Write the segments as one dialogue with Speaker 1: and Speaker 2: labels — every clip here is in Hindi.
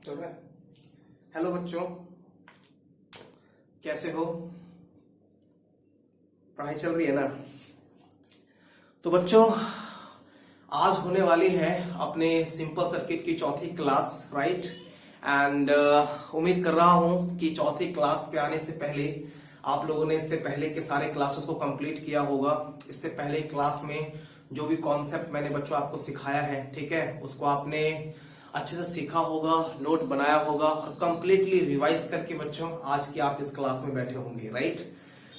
Speaker 1: चल रहा है। हेलो बच्चों, कैसे हो? पढ़ाई चल रही है ना? तो बच्चों, आज होने वाली है अपने सिंपल सर्किट की चौथी क्लास, राइट? एंड उम्मीद कर रहा हूं कि चौथी क्लास पे आने से पहले आप लोगों ने इससे पहले के सारे क्लासेस को कंप्लीट किया होगा। इससे पहले क्लास में जो भी कॉन्सेप्ट मैंने बच्चों आपको सिखाया है, ठीक है, उसको आपने अच्छे से सीखा होगा, नोट बनाया होगा और कंप्लीटली रिवाइज करके बच्चों आज की आप इस क्लास में बैठे होंगे, राइट?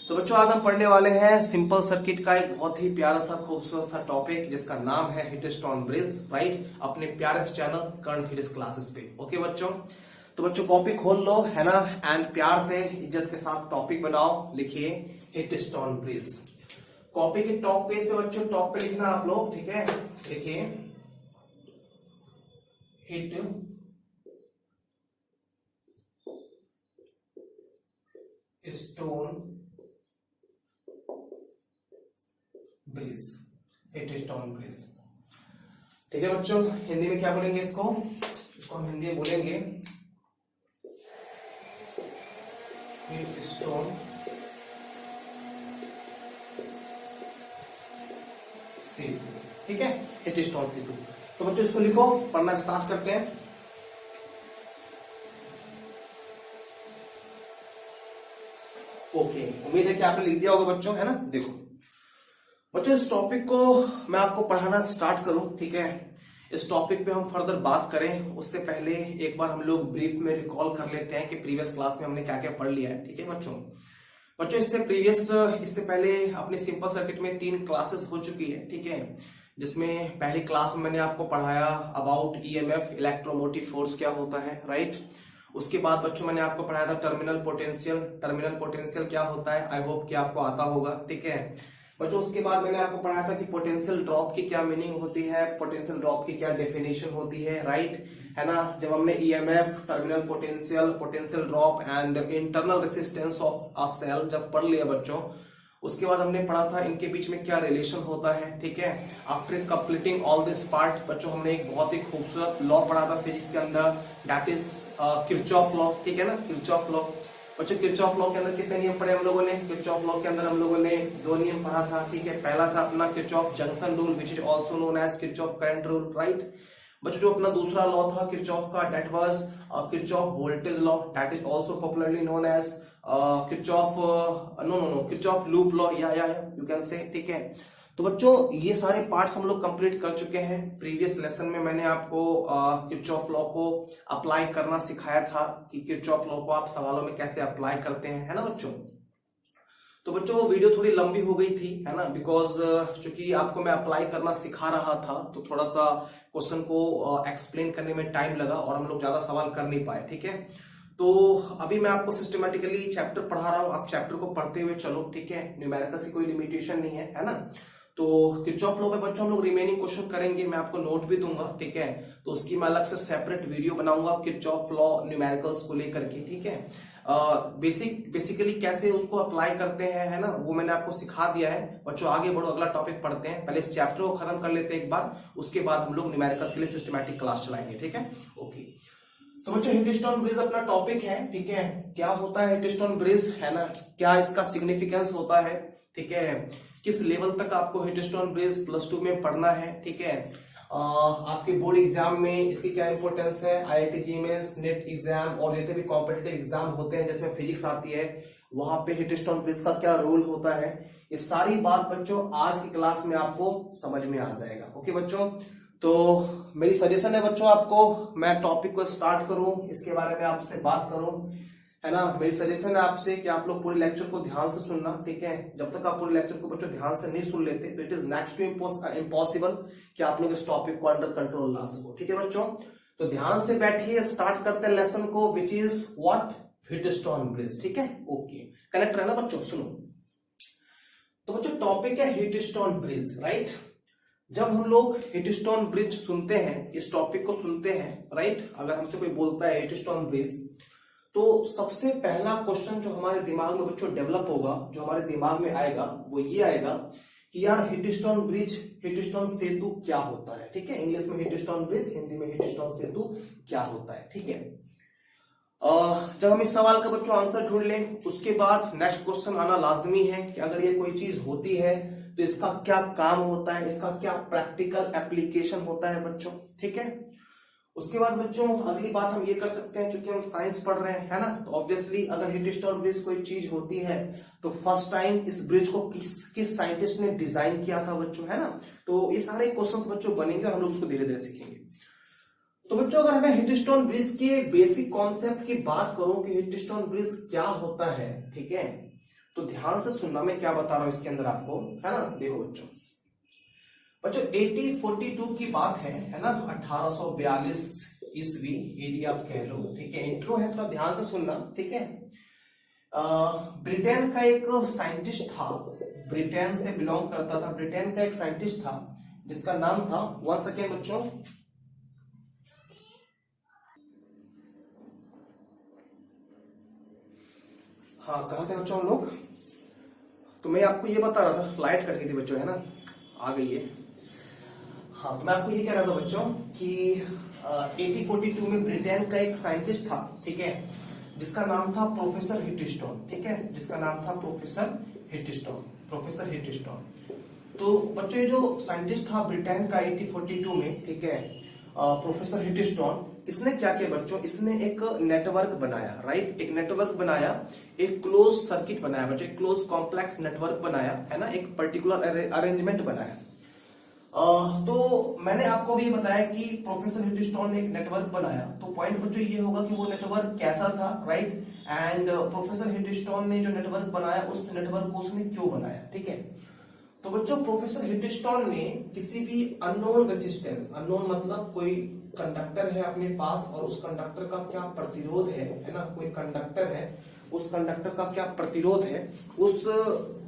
Speaker 1: तो बच्चों, आज हम पढ़ने वाले हैं सिंपल सर्किट का एक बहुत ही प्यारा सा खूबसूरत सा टॉपिक जिसका नाम है हीटस्टोन ब्रिज, राइट? अपने प्यारे से चैनल कर्ण फिजिक्स क्लासेस पे। ओके बच्चों, तो बच्चों कॉपी खोल लो, है ना? एंड प्यार से इज्जत के साथ टॉपिक बनाओ, लिखिए हीटस्टोन ब्रिज। कॉपी के टॉप पेज पे बच्चों, टॉप पे लिखना आप लोग, ठीक है? लिखिए hit stone bridge, hit stone bridge. ठीक है बच्चों, हिंदी में क्या बोलेंगे इसको? इसको हम हिंदी में बोलेंगे हिट स्टोन सेतु, ठीक है? हिट स्टोन सेतु। तो बच्चों इसको लिखो, पढ़ना स्टार्ट करते हैं। ओके, उम्मीद है कि आपने लिख दिया होगा बच्चों, है ना? देखो बच्चों, इस टॉपिक को मैं आपको पढ़ाना स्टार्ट करूं, ठीक है? इस टॉपिक पे हम फर्दर बात करें उससे पहले एक बार हम लोग ब्रीफ में रिकॉल कर लेते हैं कि प्रीवियस क्लास में हमने क्या क्या पढ़ लिया है, ठीक है बच्चों? बच्चों, इससे पहले अपने सिंपल सर्किट में 3 क्लासेस हो चुकी है, ठीक है? जिसमें पहली क्लास में मैंने आपको पढ़ाया अबाउट ईएमएफ, इलेक्ट्रोमोटिव फोर्स क्या होता है, राइट? उसके बाद बच्चों मैंने आपको पढ़ाया था टर्मिनल पोटेंशियल क्या होता है। आई होप कि आपको आता होगा, ठीक है बच्चों? उसके बाद मैंने आपको पढ़ाया था कि पोटेंशियल ड्रॉप की क्या मीनिंग होती है, पोटेंशियल ड्रॉप की क्या डेफिनेशन होती है, राइट? है ना? जब हमने EMF, terminal potential drop and internal resistance of a cell जब पढ़ लिया बच्चों, उसके बाद हमने पढ़ा था इनके बीच में क्या रिलेशन होता है, ठीक है? After completing all this part बच्चों, हमने एक बहुत ही खूबसूरत लॉ पढ़ा था फिजिक्स के अंदर, दैट इज किरचॉफ लॉ, ठीक है ना? Kirchhoff law. बच्चों, किरचॉफ लॉ के अंदर कितने नियम पढ़े हम लोगों ने? किरचॉफ लॉ के अंदर हम लोगों ने 2 नियम पढ़ा था, ठीक है? पहला था अपना Kirchhoff junction rule which is also known as Kirchhoff current rule, right? बच्चों, जो अपना दूसरा लॉ था किरचॉफ का, that was Kirchhoff voltage law, that is also popularly known as Kirchhoff loop law, या यू कैन से, ठीक है? तो बच्चों, ये सारे पार्ट्स हम लोग कंप्लीट कर चुके हैं। प्रीवियस लेसन में मैंने आपको किरचॉफ लॉ को अप्लाई करना सिखाया था कि किरचॉफ लॉ को आप सवालों में कैसे अप्लाई करते हैं, है ना बच्चों? तो बच्चों, वो वीडियो थोड़ी लंबी हो गई थी, है ना? बिकॉज चूंकि आपको मैं अप्लाई करना सिखा रहा था तो थोड़ा सा क्वेश्चन को एक्सप्लेन करने में टाइम लगा और हम लोग ज्यादा सवाल कर नहीं पाए, ठीक है? तो अभी मैं आपको सिस्टमेटिकली चैप्टर पढ़ा रहा हूं, आप चैप्टर को पढ़ते हुए चलो, ठीक है? न्यूमेरिकल्स की कोई लिमिटेशन नहीं है ना? तो किरचॉफ लॉ पे बच्चों हम लोग रिमेनिंग क्वेश्चन करेंगे, मैं आपको नोट भी दूंगा, ठीक है? तो उसकी मैं अलग से सेपरेट वीडियो बनाऊंगा किरचॉफ लॉ न्यूमेरिकल्स को लेकर के, ठीक है? बेसिकली कैसे उसको अप्लाई करते हैं, है ना? वो मैंने आपको सिखा दिया है बच्चों। आगे बढ़ो, अगला टॉपिक पढ़ते हैं। पहले इस चैप्टर को खत्म कर लेते हैं एक बार, उसके बाद हम लोग न्यूमेरिकल्स के लिए सिस्टमैटिक क्लास चलाएंगे, ठीक है? ओके, तो बच्चों हीटस्टोन ब्रिज अपना टॉपिक है, ठीक है? क्या होता है हीटस्टोन ब्रिज, है ना? क्या इसका सिग्निफिकेंस होता है, ठीक है? किस लेवल तक आपको हीटस्टोन ब्रिज +2 में पढ़ना है, ठीक है? आपके बोर्ड एग्जाम में इसकी क्या इंपॉर्टेंस है, आईआईटी जीमेंस, नेट एग्जाम और जितने भी कॉम्पिटिटिव एग्जाम होते हैं जिसमें फिजिक्स आती है, वहां पे हीटस्टोन ब्रिज का क्या रोल होता है, ये सारी बात बच्चों आज की क्लास में आपको समझ में आ जाएगा। ओके बच्चों, तो मेरी सजेशन है बच्चों आपको, मैं टॉपिक को स्टार्ट करूं, इसके बारे में आपसे बात करूं, है ना? मेरी सजेशन है आपसे कि आप लोग पूरे लेक्चर को ध्यान से सुनना, ठीक है? जब तक आप पूरे लेक्चर को बच्चों ध्यान से नहीं सुन लेते तो it is next to impossible कि आप लोग इस टॉपिक को अंडर कंट्रोल ला सको, ठीक है बच्चों? तो ध्यान से बैठिए, स्टार्ट करते हैं लेसन को, विच इज व्हाट? हीटस्टोन ब्रिज, ठीक है? ओके, कनेक्ट रहना बच्चों, सुनो। तो बच्चों, टॉपिक है हीटस्टोन ब्रिज, राइट? जब हम लोग हीटस्टोन ब्रिज सुनते हैं, इस टॉपिक को सुनते हैं, राइट? अगर हमसे कोई बोलता है हीटस्टोन ब्रिज, तो सबसे पहला क्वेश्चन जो हमारे दिमाग में बच्चों डेवलप होगा, जो हमारे दिमाग में आएगा, वो ये आएगा कि यार हीटस्टोन ब्रिज, हीटस्टोन सेतु क्या होता है। ठीक है, इंग्लिश में हीटस्टोन ब्रिज, हिंदी में हीटस्टोन सेतु क्या होता है। ठीक है, जब हम इस सवाल का बच्चों आंसर ढूंढ लें, उसके बाद नेक्स्ट क्वेश्चन आना लाजमी है कि अगर ये कोई चीज होती है तो इसका क्या काम होता है, इसका क्या प्रैक्टिकल एप्लीकेशन होता है बच्चों। ठीक है, उसके बाद बच्चों अगली बात हम ये कर सकते हैं, क्योंकि हम साइंस पढ़ रहे हैं, है ना, तो ऑब्वियसली अगर हीटस्टोन ब्रिज कोई चीज होती है तो फर्स्ट टाइम इस ब्रिज को किस साइंटिस्ट ने डिजाइन किया था बच्चों, है ना। तो ये सारे क्वेश्चंस बच्चों बनेंगे और हम लोग उसको धीरे धीरे सीखेंगे। तो बच्चों अगर मैं हीटस्टोन ब्रिज के बेसिक कॉन्सेप्ट की बात करूं कि हीटस्टोन ब्रिज क्या होता है, ठीक है, तो ध्यान से सुनना मैं क्या बता रहा हूं इसके अंदर आपको, है ना। देखो बच्चों 1842 की बात है ना, 1842 ईस्वी, एडी आप कह लो। ठीक है, इंट्रो है, थोड़ा ध्यान से सुनना। ठीक है, ब्रिटेन का एक साइंटिस्ट था, ब्रिटेन से बिलोंग करता था, ब्रिटेन का एक साइंटिस्ट था जिसका नाम था, 1 सेकेंड बच्चों, हाँ कहा थे बच्चों हम लोग, तो मैं आपको ये बता रहा था, लाइट कट गई थी बच्चों, है ना, आ गई है। हाँ, तो मैं आपको ये कह रहा था बच्चों कि 1842 में ब्रिटेन का एक साइंटिस्ट था, ठीक है, जिसका नाम था प्रोफेसर हीटस्टोन। ठीक है, जिसका नाम था प्रोफेसर हीटस्टोन, प्रोफेसर हीटस्टोन। तो बच्चों ये जो साइंटिस्ट था ब्रिटेन का 1842 में, ठीक है, प्रोफेसर हीटस्टोन, इसने क्या किया बच्चों, इसने एक नेटवर्क बनाया, राइट, एक नेटवर्क बनाया, एक क्लोज सर्किट बनाया बच्चों, एक क्लोज कॉम्प्लेक्स नेटवर्क बनाया, है ना, एक पर्टिकुलर अरेंजमेंट बनाया। तो मैंने आपको भी बताया कि प्रोफेसर हीटस्टोन ने एक नेटवर्क बनाया, तो पॉइंट बच्चों ये होगा कि वो नेटवर्क कैसा था, राइट, एंड प्रोफेसर हीटस्टोन ने जो नेटवर्क बनाया उस नेटवर्क को उसने क्यों बनाया। ठीक है, तो बच्चों प्रोफेसर हीटस्टोन ने किसी भी अननोन रेसिस्टेंस, अननोन मतलब कोई कंडक्टर है अपने पास और उस कंडक्टर का क्या प्रतिरोध है ना, कोई कंडक्टर है, उस कंडक्टर का क्या प्रतिरोध है, उस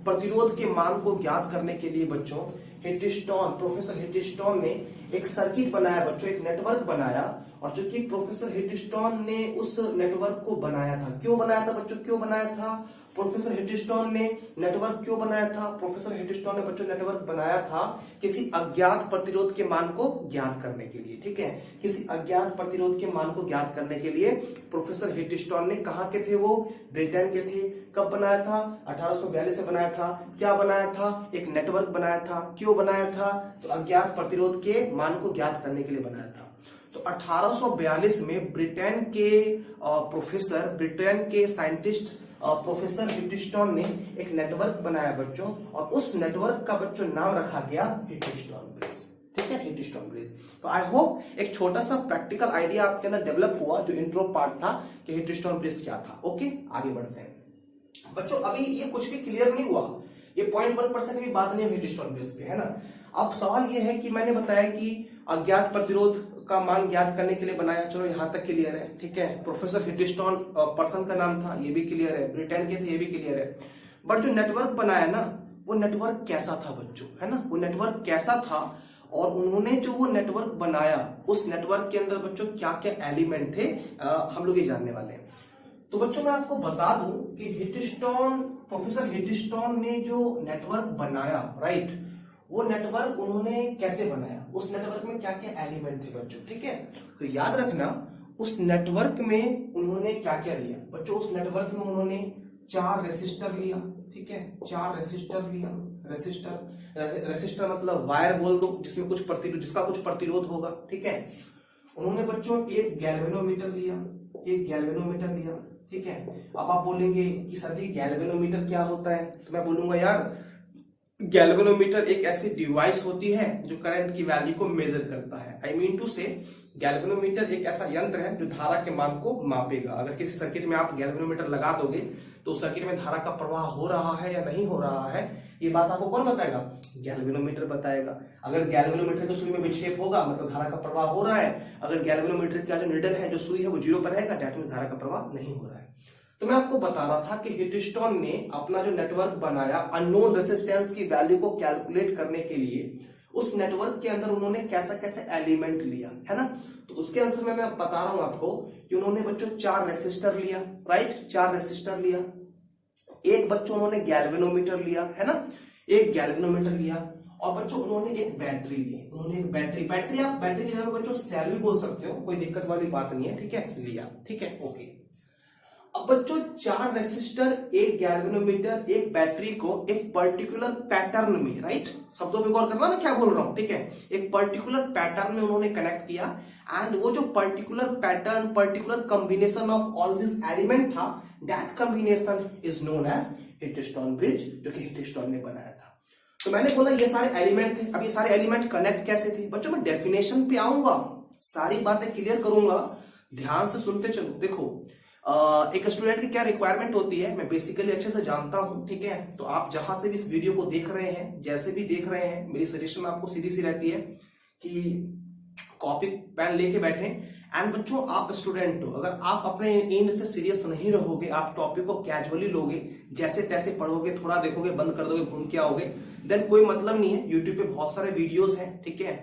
Speaker 1: प्रतिरोध के मान को ज्ञात करने के लिए बच्चों हीटस्टोन, प्रोफेसर हीटस्टोन ने एक सर्किट बनाया बच्चों, एक नेटवर्क बनाया, और जो कि प्रोफेसर हीटस्टोन ने उस नेटवर्क को बनाया था। क्यों बनाया था बच्चों, क्यों बनाया था प्रोफेसर हीटस्टोन ने नेटवर्क, क्यों बनाया था प्रोफेसर हीटस्टोन ने बच्चों नेटवर्क बनाया था, किसी अज्ञात प्रतिरोध के मान को ज्ञात करने के लिए। ठीक है, किसी अज्ञात प्रतिरोध के मान को ज्ञात करने के लिए प्रोफेसर हीटस्टोन ने, कहाँ के थे वो, ब्रिटेन के थे। कब बनाया था, 1842 से बनाया था। क्या बनाया था, एक नेटवर्क बनाया था। क्यों बनाया था, तो अज्ञात प्रतिरोध के मान को ज्ञात करने के लिए बनाया था। तो 1842 में ब्रिटेन के प्रोफेसर, ब्रिटेन के साइंटिस्ट प्रोफेसर हीटस्टोन ने एक नेटवर्क बनाया बच्चों, और उस नेटवर्क का बच्चों नाम रखा गया हीटस्टोन ब्रिज। ठीक है, हीटस्टोन ब्रिज। तो आई होप एक छोटा सा प्रैक्टिकल आइडिया आपके अंदर डेवलप हुआ, जो इंट्रो पार्ट था कि हीटस्टोन ब्रिज क्या था। ओके, आगे बढ़ते हैं बच्चों। अभी ये कुछ भी क्लियर नहीं हुआ, ये 0.1% भी बात नहीं हुई हीटस्टोन ब्रिज पे, है ना। अब सवाल ये है कि मैंने बताया कि अज्ञात प्रतिरोध का मान ज्ञात करने के लिए बनाया, चलो यहां तक क्लियर है। ठीक है, प्रोफेसर हीटस्टोन पर्सन का नाम था, ये भी क्लियर है, ब्रिटेन के थे, ये भी क्लियर है। बट जो नेटवर्क बनाया ना, वो नेटवर्क कैसा था बच्चों, है ना, वो नेटवर्क कैसा था, और उन्होंने जो वो नेटवर्क बनाया, उस नेटवर्क के अंदर बच्चों क्या क्या एलिमेंट थे, हम लोग ये जानने वाले हैं। तो बच्चों मैं आपको बता दूं कि हीटस्टोन, प्रोफेसर हीटस्टोन ने जो नेटवर्क बनाया, राइट, वो नेटवर्क उन्होंने कैसे बनाया, उस नेटवर्क में क्या क्या एलिमेंट थे बच्चों। ठीक है, तो याद रखना उस नेटवर्क में उन्होंने क्या क्या लिया बच्चों, उस नेटवर्क में उन्होंने 4 रेसिस्टर लिया। ठीक है, 4 रेसिस्टर लिया, रेसिस्टर मतलब वायर बोल दो, जिसमें कुछ प्रतिरोध, जिसका कुछ प्रतिरोध होगा। ठीक है, उन्होंने बच्चों एक गैल्वेनोमीटर लिया, एक गैल्वेनोमीटर लिया। ठीक है, अब आप बोलेंगे कि सर जी गैल्वेनोमीटर क्या होता है, तो मैं बोलूंगा यार गैल्वेनोमीटर एक ऐसी डिवाइस होती है जो करंट की वैल्यू को मेजर करता है। आई मीन टू से गैल्वेनोमीटर एक ऐसा यंत्र है जो धारा के मान को मापेगा। अगर किसी सर्किट में आप गैल्वेनोमीटर लगा दोगे तो सर्किट में धारा का प्रवाह हो रहा है या नहीं हो रहा है, ये बात आपको कौन बताएगा, गैल्वेनोमीटर बताएगा। अगर गैल्वेनोमीटर के सुई में विक्षेप होगा मतलब धारा का प्रवाह हो रहा है, अगर गैल्वेनोमीटर का जो नीडल है, जो सुई है, वो 0 पर रहेगा, डेट मींस धारा का प्रवाह नहीं हो रहा है। तो मैं आपको बता रहा था कि हीटस्टोन ने अपना जो नेटवर्क बनाया, अननोन रेजिस्टेंस की वैल्यू को कैलकुलेट करने के लिए उस नेटवर्क के अंदर उन्होंने कैसा कैसे एलिमेंट लिया, है ना। तो उसके आंसर में मैं बता रहा हूं आपको कि उन्होंने बच्चों 4 रेसिस्टर लिया, राइट, 4 रेसिस्टर लिया। एक बच्चों उन्होंने गैल्वेनोमीटर लिया, है ना, एक गैल्वेनोमीटर लिया, और बच्चों उन्होंने एक बैटरी ली, उन्होंने एक बैटरी आप बैटरी की जगह बच्चों सेल भी बोल सकते हो, कोई दिक्कत वाली बात नहीं है, ठीक है, लिया, ठीक है, ओके। अब बच्चों 4 रेसिस्टर, एक गैल्वेनोमीटर, एक बैटरी को एक पर्टिकुलर पैटर्न में, राइट, शब्दों पे गौर करना मैं क्या बोल रहा हूं, ठीक है, एक पर्टिकुलर पैटर्न में उन्होंने कनेक्ट किया, एंड वो जो particular pattern, particular combination of all this element था, that combination is known as Wheatstone bridge, जो कि हिटस्टोन ने बनाया था। तो मैंने बोला ये सारे एलिमेंट थे। अब ये सारे एलिमेंट कनेक्ट कैसे थे बच्चों, मैं डेफिनेशन पे आऊंगा, सारी बातें क्लियर करूंगा, ध्यान से सुनते चलो। देखो एक स्टूडेंट की क्या रिक्वायरमेंट होती है मैं बेसिकली अच्छे से जानता हूं, ठीक है। तो आप जहां से भी इस वीडियो को देख रहे हैं, जैसे भी देख रहे हैं, मेरी सजेशन आपको सीधी सी रहती है कि कॉपी पेन लेके बैठे। एंड बच्चों आप स्टूडेंट हो, अगर आप अपने एंड से सीरियस नहीं रहोगे, आप टॉपिक को कैजुअली लोगे, जैसे तैसे पढ़ोगे, थोड़ा देखोगे, बंद कर दोगे, घूम के आओगे, देन कोई मतलब नहीं है। यूट्यूब पे बहुत सारे वीडियोस हैं, ठीक है,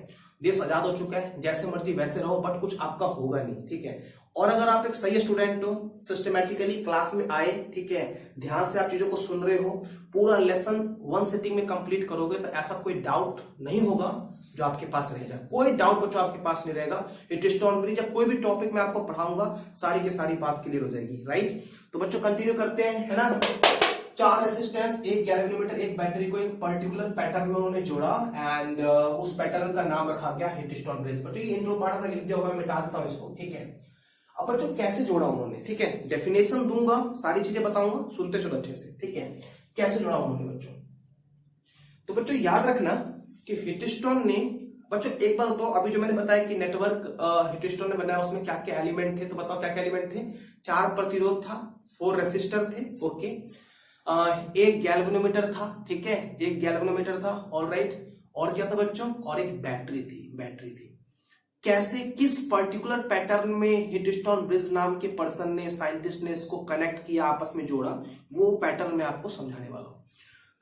Speaker 1: देश आजाद हो चुका है, जैसे मर्जी वैसे रहो, बट कुछ आपका होगा नहीं, ठीक है। और अगर आप एक सही स्टूडेंट हो, सिस्टमैटिकली क्लास में आए, ठीक है, ध्यान से आप चीजों को सुन रहे हो, पूरा लेसन 1 सिटिंग में कंप्लीट करोगे, तो ऐसा कोई डाउट नहीं होगा जो आपके पास रह जाए, कोई डाउट बच्चों आपके पास नहीं रहेगा। हिटस्टोन ब्रिज या कोई भी टॉपिक मैं आपको पढ़ाऊंगा, सारी की सारी बात क्लियर हो जाएगी, राइट। तो बच्चों कंटिन्यू करते हैं, है ना। 4 रेसिस्टेंस, एक गैल्वेनोमीटर, एक बैटरी को एक पर्टिकुलर पैटर्न में उन्होंने जोड़ा, एंड उस पैटर्न का नाम रखा गया हिटस्टोन ब्रिज। बच्चों ये इंट्रो पार्ट में लिख दिया होगा, मैं मिटा देता हूं इसको, ठीक है। अब बच्चों कैसे जोड़ा उन्होंने, ठीक है, डेफिनेशन दूंगा, सारी चीजें बताऊंगा, सुनते चलो अच्छे से, ठीक है। कैसे जोड़ा उन्होंने बच्चों, तो बच्चों याद रखना कि हिटस्टोन ने, बच्चों एक बात बताओ, अभी जो मैंने बताया कि नेटवर्क हिटस्टोन ने बनाया, उसमें क्या क्या एलिमेंट थे, तो बताओ क्या क्या एलिमेंट थे। 4 प्रतिरोध था, 4 रेसिस्टर थे, ओके, एक गैल्वेनोमीटर था, ठीक है, एक गैल्वेनोमीटर था, ऑलराइट, और क्या था बच्चों, और एक बैटरी थी। कैसे, किस पर्टिकुलर पैटर्न में हिटस्टोन ब्रिज नाम के पर्सन ने, साइंटिस्ट ने इसको कनेक्ट किया, आपस में जोड़ा, वो पैटर्न मैं आपको समझाने वाला हूं।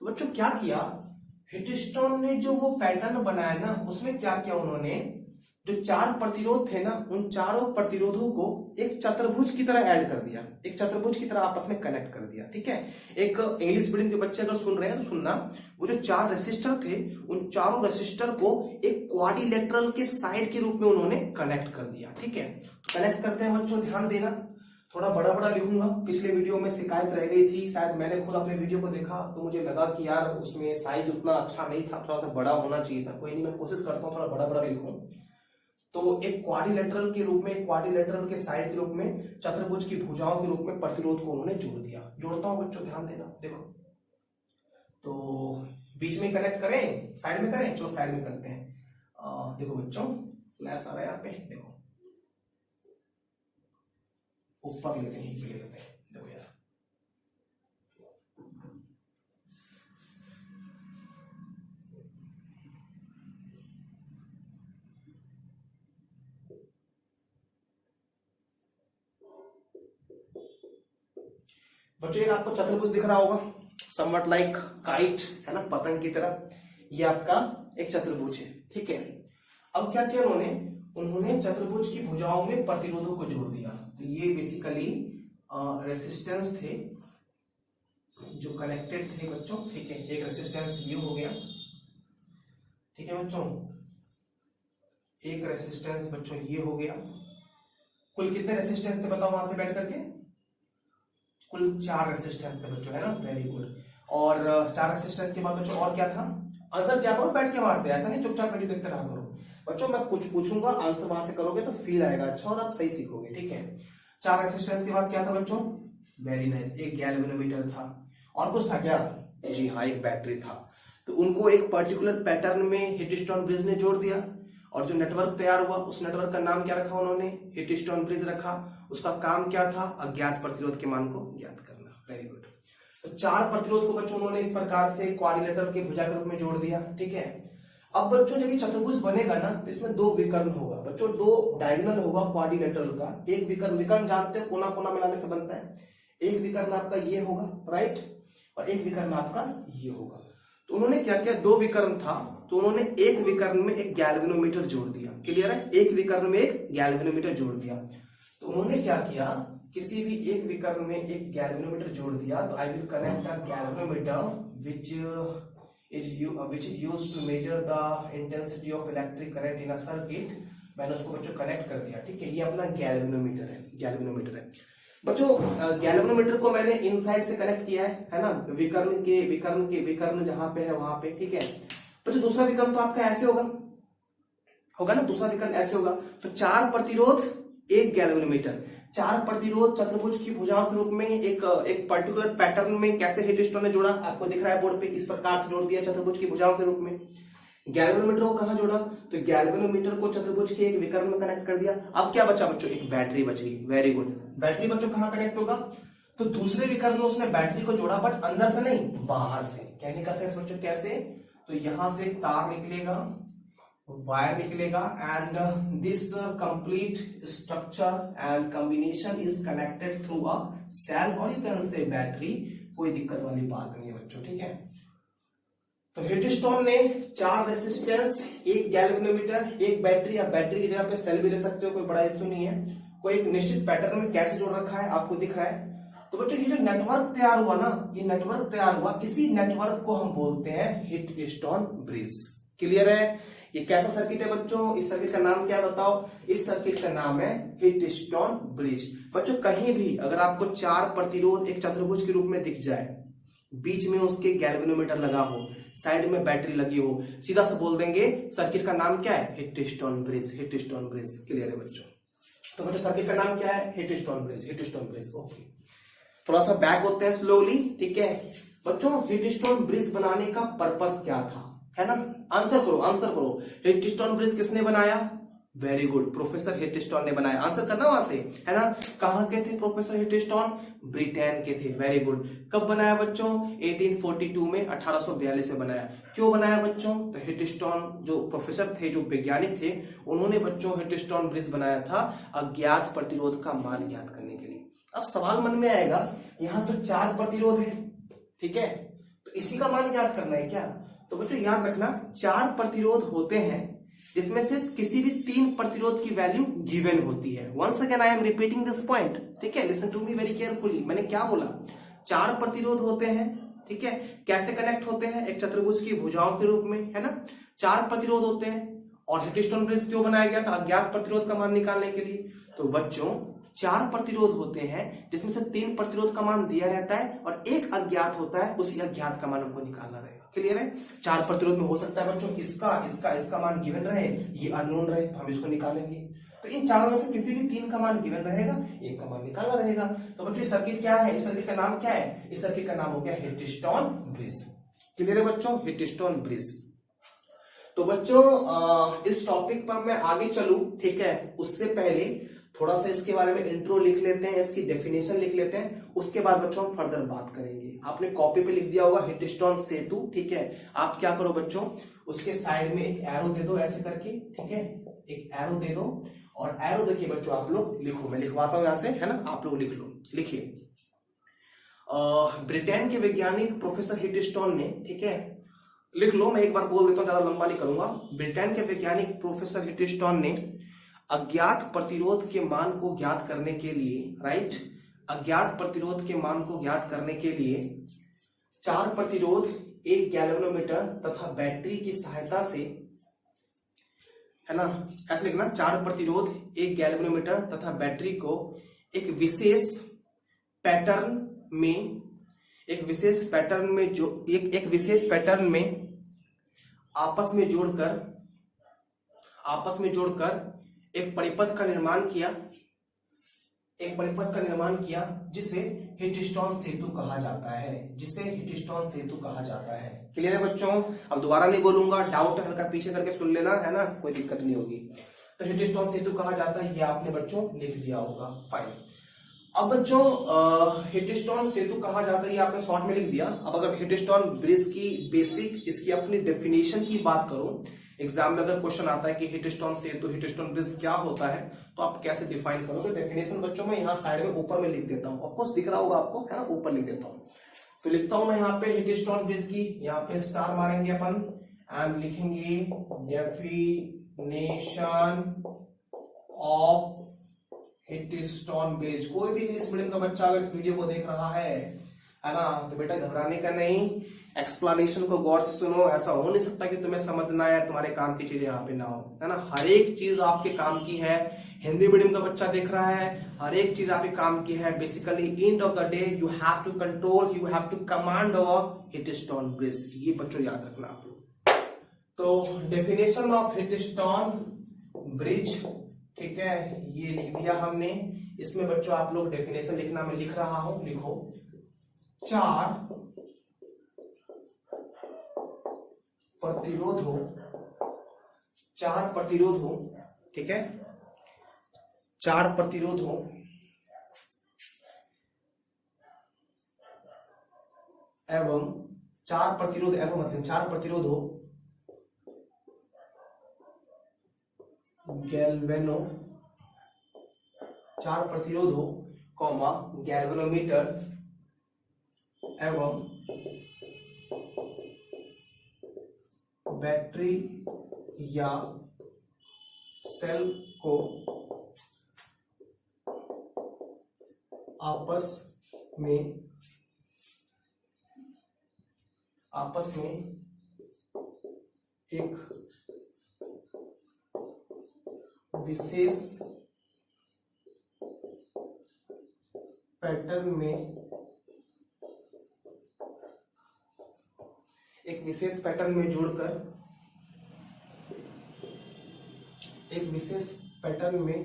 Speaker 1: तो बच्चों क्या किया, हिटस्टोन ने जो वो पैटर्न बनाया ना, उसमें क्या किया उन्होंने, जो 4 प्रतिरोध थे ना, उन चारों प्रतिरोधों को एक चतुर्भुज की तरह ऐड कर दिया, एक चतुर्भुज की तरह आपस में कनेक्ट कर दिया, ठीक है। एक इंग्लिश मीडियम के बच्चे अगर सुन रहे हैं तो सुनना, वो जो 4 रेसिस्टर थे, उन चारों रेसिस्टर को एक क्वाड्रिलेटरल के साइड के रूप में उन्होंने कनेक्ट कर दिया, ठीक है। तो कनेक्ट करते हैं बच्चों, ध्यान देना, थोड़ा बड़ा बड़ा लिखूंगा। पिछले वीडियो में शिकायत रह गई थी, शायद मैंने खुद अपने वीडियो को देखा तो मुझे लगा कि यार उसमें साइज उतना अच्छा नहीं था, थोड़ा सा बड़ा होना चाहिए था। कोई नहीं, मैं कोशिश करता हूँ थोड़ा बड़ा बड़ा लिखूं। तो एक क्वाड्रिलेटरल के रूप में, क्वाड्रिलेटरल के साइड के रूप में, चतुर्भुज की भुजाओं के रूप में प्रतिरोध को उन्होंने जोड़ दिया। जोड़ता हूं बच्चों, ध्यान देना, देखो, तो बीच में कनेक्ट करें, साइड में करें, चलो साइड में करते हैं। देखो बच्चों, फ्लैश आ रहा है यहाँ पे, देखो ऊपर लेते हैं, ले लेते हैं, देखो यार, बच्चों एक आपको चतुर्भुज दिख रहा होगा, समवट लाइक काइट, है ना, पतंग की तरह, ये आपका एक चतुर्भुज है, ठीक है। अब क्या किया उन्होंने चतुर्भुज की भुजाओं में प्रतिरोधों को जोड़ दिया। तो ये बेसिकली रेसिस्टेंस थे जो कनेक्टेड थे बच्चों, ठीक है। एक रेसिस्टेंस ये हो गया, ठीक है बच्चों, एक रेसिस्टेंस बच्चों ये हो गया। कुल कितने रेसिस्टेंस थे बताओ वहां से बैठ करके, कुल 4 रेसिस्टेंस थे बच्चों, है ना, वेरी गुड। और 4 रेसिस्टेंस के बाद बच्चों और क्या था, आंसर क्या करो बैठ के वहां से, ऐसा नहीं चुपचाप वीडियो देखते रहा करो बच्चों, मैं कुछ पूछूंगा, आंसर वहां से करोगे तो फील आएगा अच्छा, और आप सही सीखोगे, ठीक है। 4 रेसिस्टेंस के बाद क्या था बच्चों, वेरी नाइस, एक गैल्वेनोमीटर था, और कुछ था क्या, जी हाँ, एक बैटरी था। तो उनको एक पर्टिकुलर पैटर्न में हिटस्टोन ब्रिज ने जोड़ दिया, और जो नेटवर्क तैयार हुआ, उस नेटवर्क का नाम क्या रखा उन्होंने, हिटस्टोन ब्रिज रखा। उसका काम क्या था, अज्ञात प्रतिरोध के मान को ज्ञात करना, वेरी गुड। तो 4 प्रतिरोध को बच्चों उन्होंने इस प्रकार से क्वाड्रिलेटरल के भुजा के रूप में जोड़ दिया, ठीक है। अब बच्चों जब ये चतुर्भुज बनेगा ना, तो इसमें 2 विकर्ण होगा बच्चों, 2 डायगोनल होगा क्वाड्रिलेटरल का। एक विकर्ण जानते हो, कोना कोना मिलाने से बनता है। एक विकर्ण आपका ये होगा, राइट, और एक विकर्ण आपका ये होगा। तो उन्होंने क्या किया, 2 विकर्ण था, तो उन्होंने एक विकर्ण में एक गैल्वेनोमीटर जोड़ दिया, क्लियर है, एक विकर्ण में एक गैल्वेनोमीटर जोड़ दिया। तो उन्होंने क्या किया, किसी भी एक विकर्ण में एक गैल्वेनोमीटर जोड़ दिया, तो I will connect a galvanometer which which is used to measure the intensity of electric current in a circuit। मैंने उसको बच्चों कनेक्ट कर दिया, ठीक है। ये अपना गैल्वेनोमीटर है, गैल्वेनोमीटर है बच्चों। गैल्वेनोमीटर को मैंने इनसाइड से कनेक्ट किया है ना, विकर्ण जहां पे है वहां पे, ठीक है। तो जो दूसरा विकर्ण तो आपका ऐसे होगा ना, दूसरा विकर्ण ऐसे होगा। तो 4 प्रतिरोध एक गैल्वेनोमीटर, 4 प्रतिरोध चतुर्भुज की भुजाओं के रूप में एक पर्टिकुलर पैटर्न में कैसे हीटस्टोन ने जोड़ा, आपको दिख रहा है बोर्ड पे, इस प्रकार से जोड़ दिया चतुर्भुज की भुजाओं के रूप में। गैल्वेनोमीटर को कहां जोड़ा, तो गैल्वेनोमीटर को चतुर्भुज के एक विकर्ण में कनेक्ट कर दिया। अब क्या बचा बच्चों, एक बैटरी बच गई। Very good. बैटरी बच्चों कहां कनेक्ट होगा, तो दूसरे विकर्ण में उसने बैटरी को जोड़ा, बट अंदर से नहीं, बाहर से। कहने का सेंस बच्चों कैसे, तो यहां से तार निकलेगा, वायर निकलेगा, and this complete structure and combination is connected through a cell और यू कैन से बैटरी। कोई दिक्कत वाली बात नहीं है बच्चों, ठीक है। तो हीटस्टोन ने 4 रेसिस्टेंस, एक गैल्वेनोमीटर, एक बैटरी, या बैटरी की जगह पे सेल भी ले सकते हो, कोई बड़ा इश्यू नहीं है। कोई एक निश्चित पैटर्न में कैसे जोड़ रखा है आपको दिख रहा है। तो बच्चों ये जो नेटवर्क तैयार हुआ ना, ये नेटवर्क तैयार हुआ, इसी नेटवर्क को हम बोलते हैं हीटस्टोन ब्रिज। क्लियर है। ये कैसा सर्किट है बच्चों, इस सर्किट का नाम क्या है बताओ, इस सर्किट का नाम है हीटस्टोन ब्रिज। बच्चों कहीं भी अगर आपको 4 प्रतिरोध एक चतुर्भुज के रूप में दिख जाए, बीच में उसके गैल्वेनोमीटर लगा हो, साइड में बैटरी लगी हो, सीधा से बोल देंगे सर्किट का नाम क्या है, हीटस्टोन ब्रिज, हीटस्टोन ब्रिज। क्लियर है बच्चों। तो बच्चों सर्किट का नाम क्या है, हीटस्टोन ब्रिज, हीटस्टोन ब्रिज। ओके, थोड़ा सा बैक होते हैं स्लोली, ठीक है बच्चों। हीटस्टोन ब्रिज बनाने का पर्पस क्या था, है ना, आंसर करो, आंसर करो। हीटस्टोन ब्रिज किसने बनाया, वेरी गुड, प्रोफेसर हीटस्टोन ने बनाया। आंसर करना वहां से, है ना। कहां के थे प्रोफेसर हीटस्टोन, ब्रिटेन के थे। Very good. कब बनाया बच्चों, 1842 में, 1842 में बनाया। क्यों बनाया बच्चों, तो हीटस्टोन जो प्रोफेसर थे, जो वैज्ञानिक थे, उन्होंने बच्चों हीटस्टोन ब्रिज बनाया था अज्ञात प्रतिरोध का मान ज्ञात करने के लिए। अब सवाल मन में आएगा, यहां तो 4 प्रतिरोध है, ठीक है, तो इसी का मान ज्ञात करना है क्या। तो बच्चों याद रखना, 4 प्रतिरोध होते हैं, जिसमें से किसी भी 3 प्रतिरोध की वैल्यू गिवन होती है। Once again I am repeating this point, ठीक है, listen to me very carefully. मैंने क्या बोला, 4 प्रतिरोध होते हैं, ठीक है। कैसे कनेक्ट होते हैं, एक चतुर्भुज की भुजाओं के रूप में, है ना। 4 प्रतिरोध होते हैं, और हीटस्टोन ब्रिज क्यों बनाया गया था, अज्ञात प्रतिरोध का मान निकालने के लिए। तो बच्चों 4 प्रतिरोध होते हैं, जिसमें से 3 प्रतिरोध का मान दिया रहता है, और एक अज्ञात होता है, उसी अज्ञात का मान हमको निकालना रहेगा। क्लियर है। 4 प्रतिरोध में हो सकता है बच्चों इसका मान गिवन रहे, ये अननोन रहे, तो हम इसको निकालेंगे। तो इन चारों में से किसी भी 3 का मान गिवन रहेगा, एक का मान निकालना रहेगा। तो बच्चों सर्किट क्या है, इस सर्किट का नाम क्या है, इस सर्किट का नाम हो गया हीटस्टोन ब्रिज। क्लियर है बच्चों, हीटस्टोन ब्रिज। तो बच्चों इस टॉपिक पर मैं आगे चलूं, ठीक है, उससे पहले थोड़ा सा इसके बारे में इंट्रो लिख लेते हैं, इसकी डेफिनेशन लिख लेते हैं, उसके बाद बच्चों हम फर्दर बात करेंगे। आपने कॉपी पे लिख दिया होगा हीटस्टोन सेतु, ठीक है। आप क्या करो बच्चों, उसके साइड में एक एरो दे दो ऐसे करके, ठीक है, एक एरो दे दो, और एरो देखिए बच्चों आप लोग लिखो, मैं लिखवाता हूं यहां से, है ना, आप लोग लिख लो। लिखिए, ब्रिटेन के वैज्ञानिक प्रोफेसर हीटस्टोन ने, ठीक है, लिख लो, मैं एक बार बोल देता हूं, ज्यादा लंबा नहीं करूंगा। ब्रिटेन के वैज्ञानिक प्रोफेसर हीटस्टोन ने अज्ञात प्रतिरोध के मान को ज्ञात करने के लिए, राइट, अज्ञात प्रतिरोध के मान को ज्ञात करने के लिए 4 प्रतिरोध, एक गैल्वेनोमीटर तथा बैटरी की सहायता से, है ना, ऐसे लिखना, 4 प्रतिरोध, एक गैल्वेनोमीटर तथा बैटरी को एक विशेष पैटर्न में, एक विशेष पैटर्न में आपस में जोड़कर एक परिपथ का निर्माण किया, जिसे हीटस्टोन सेतु कहा जाता है, क्लियर है बच्चों। अब दोबारा नहीं बोलूंगा, डाउट हल्का पीछे करके सुन लेना, है ना, कोई दिक्कत नहीं होगी। तो हीटस्टोन सेतु कहा जाता है, ये आपने बच्चों लिख दिया होगा, फाइन। अब बच्चों हीटस्टोन सेतु कहा जाता है, ये आपने शॉर्ट में लिख दिया। अब अगर हीटस्टोन ब्रिज की बेसिक, इसकी अपनी डेफिनेशन की बात करूं, एग्जाम में अगर क्वेश्चन आता है कि हीटस्टोन सेतु, हीटस्टोन ब्रिज क्या होता है, तो आप कैसे डिफाइन करोगे। डेफिनेशन बच्चों मैं यहाँ साइड में ऊपर में लिख देता हूँ, ऑफकोर्स दिख रहा होगा आपको, है ना, ऊपर लिख देता हूँ। तो लिखता हूं मैं यहाँ पे हीटस्टोन ब्रिज की, यहाँ पे स्टार मारेंगे अपन, एंड लिखेंगे डेफिनेशन ऑफ हीटस्टोन ब्रिज। कोई भी इंग्लिश मीडियम का बच्चा अगर इस वीडियो को देख रहा है ना, तो बेटा घबराने का नहीं, एक्सप्लेनेशन को गौर से सुनो। ऐसा हो नहीं सकता कि तुम्हें समझना है तुम्हारे काम की चीजें यहाँ पे ना हो, है ना। हर एक चीज आपके काम की है। हिंदी मीडियम का बच्चा देख रहा है, हर एक चीज आपके काम की है। Basically end of the day you have to control, you have to command over Wheatstone bridge. ये बच्चों याद रखना आप लोग। तो डेफिनेशन ऑफ हिटस्टोन ब्रिज, ठीक है, ये लिख दिया हमने। इसमें बच्चों आप लोग डेफिनेशन लिखना, मैं लिख रहा हूं, लिखो। 4 प्रतिरोध हो, 4 प्रतिरोध हो, ठीक है, 4 प्रतिरोध हो एवं 4 प्रतिरोध एवं मतलब 4 प्रतिरोध हो गैल्वेनो, 4 प्रतिरोध हो कॉमा गैल्वेनोमीटर एवं बैटरी या सेल को आपस में एक विशेष पैटर्न में जोड़कर एक विशेष पैटर्न में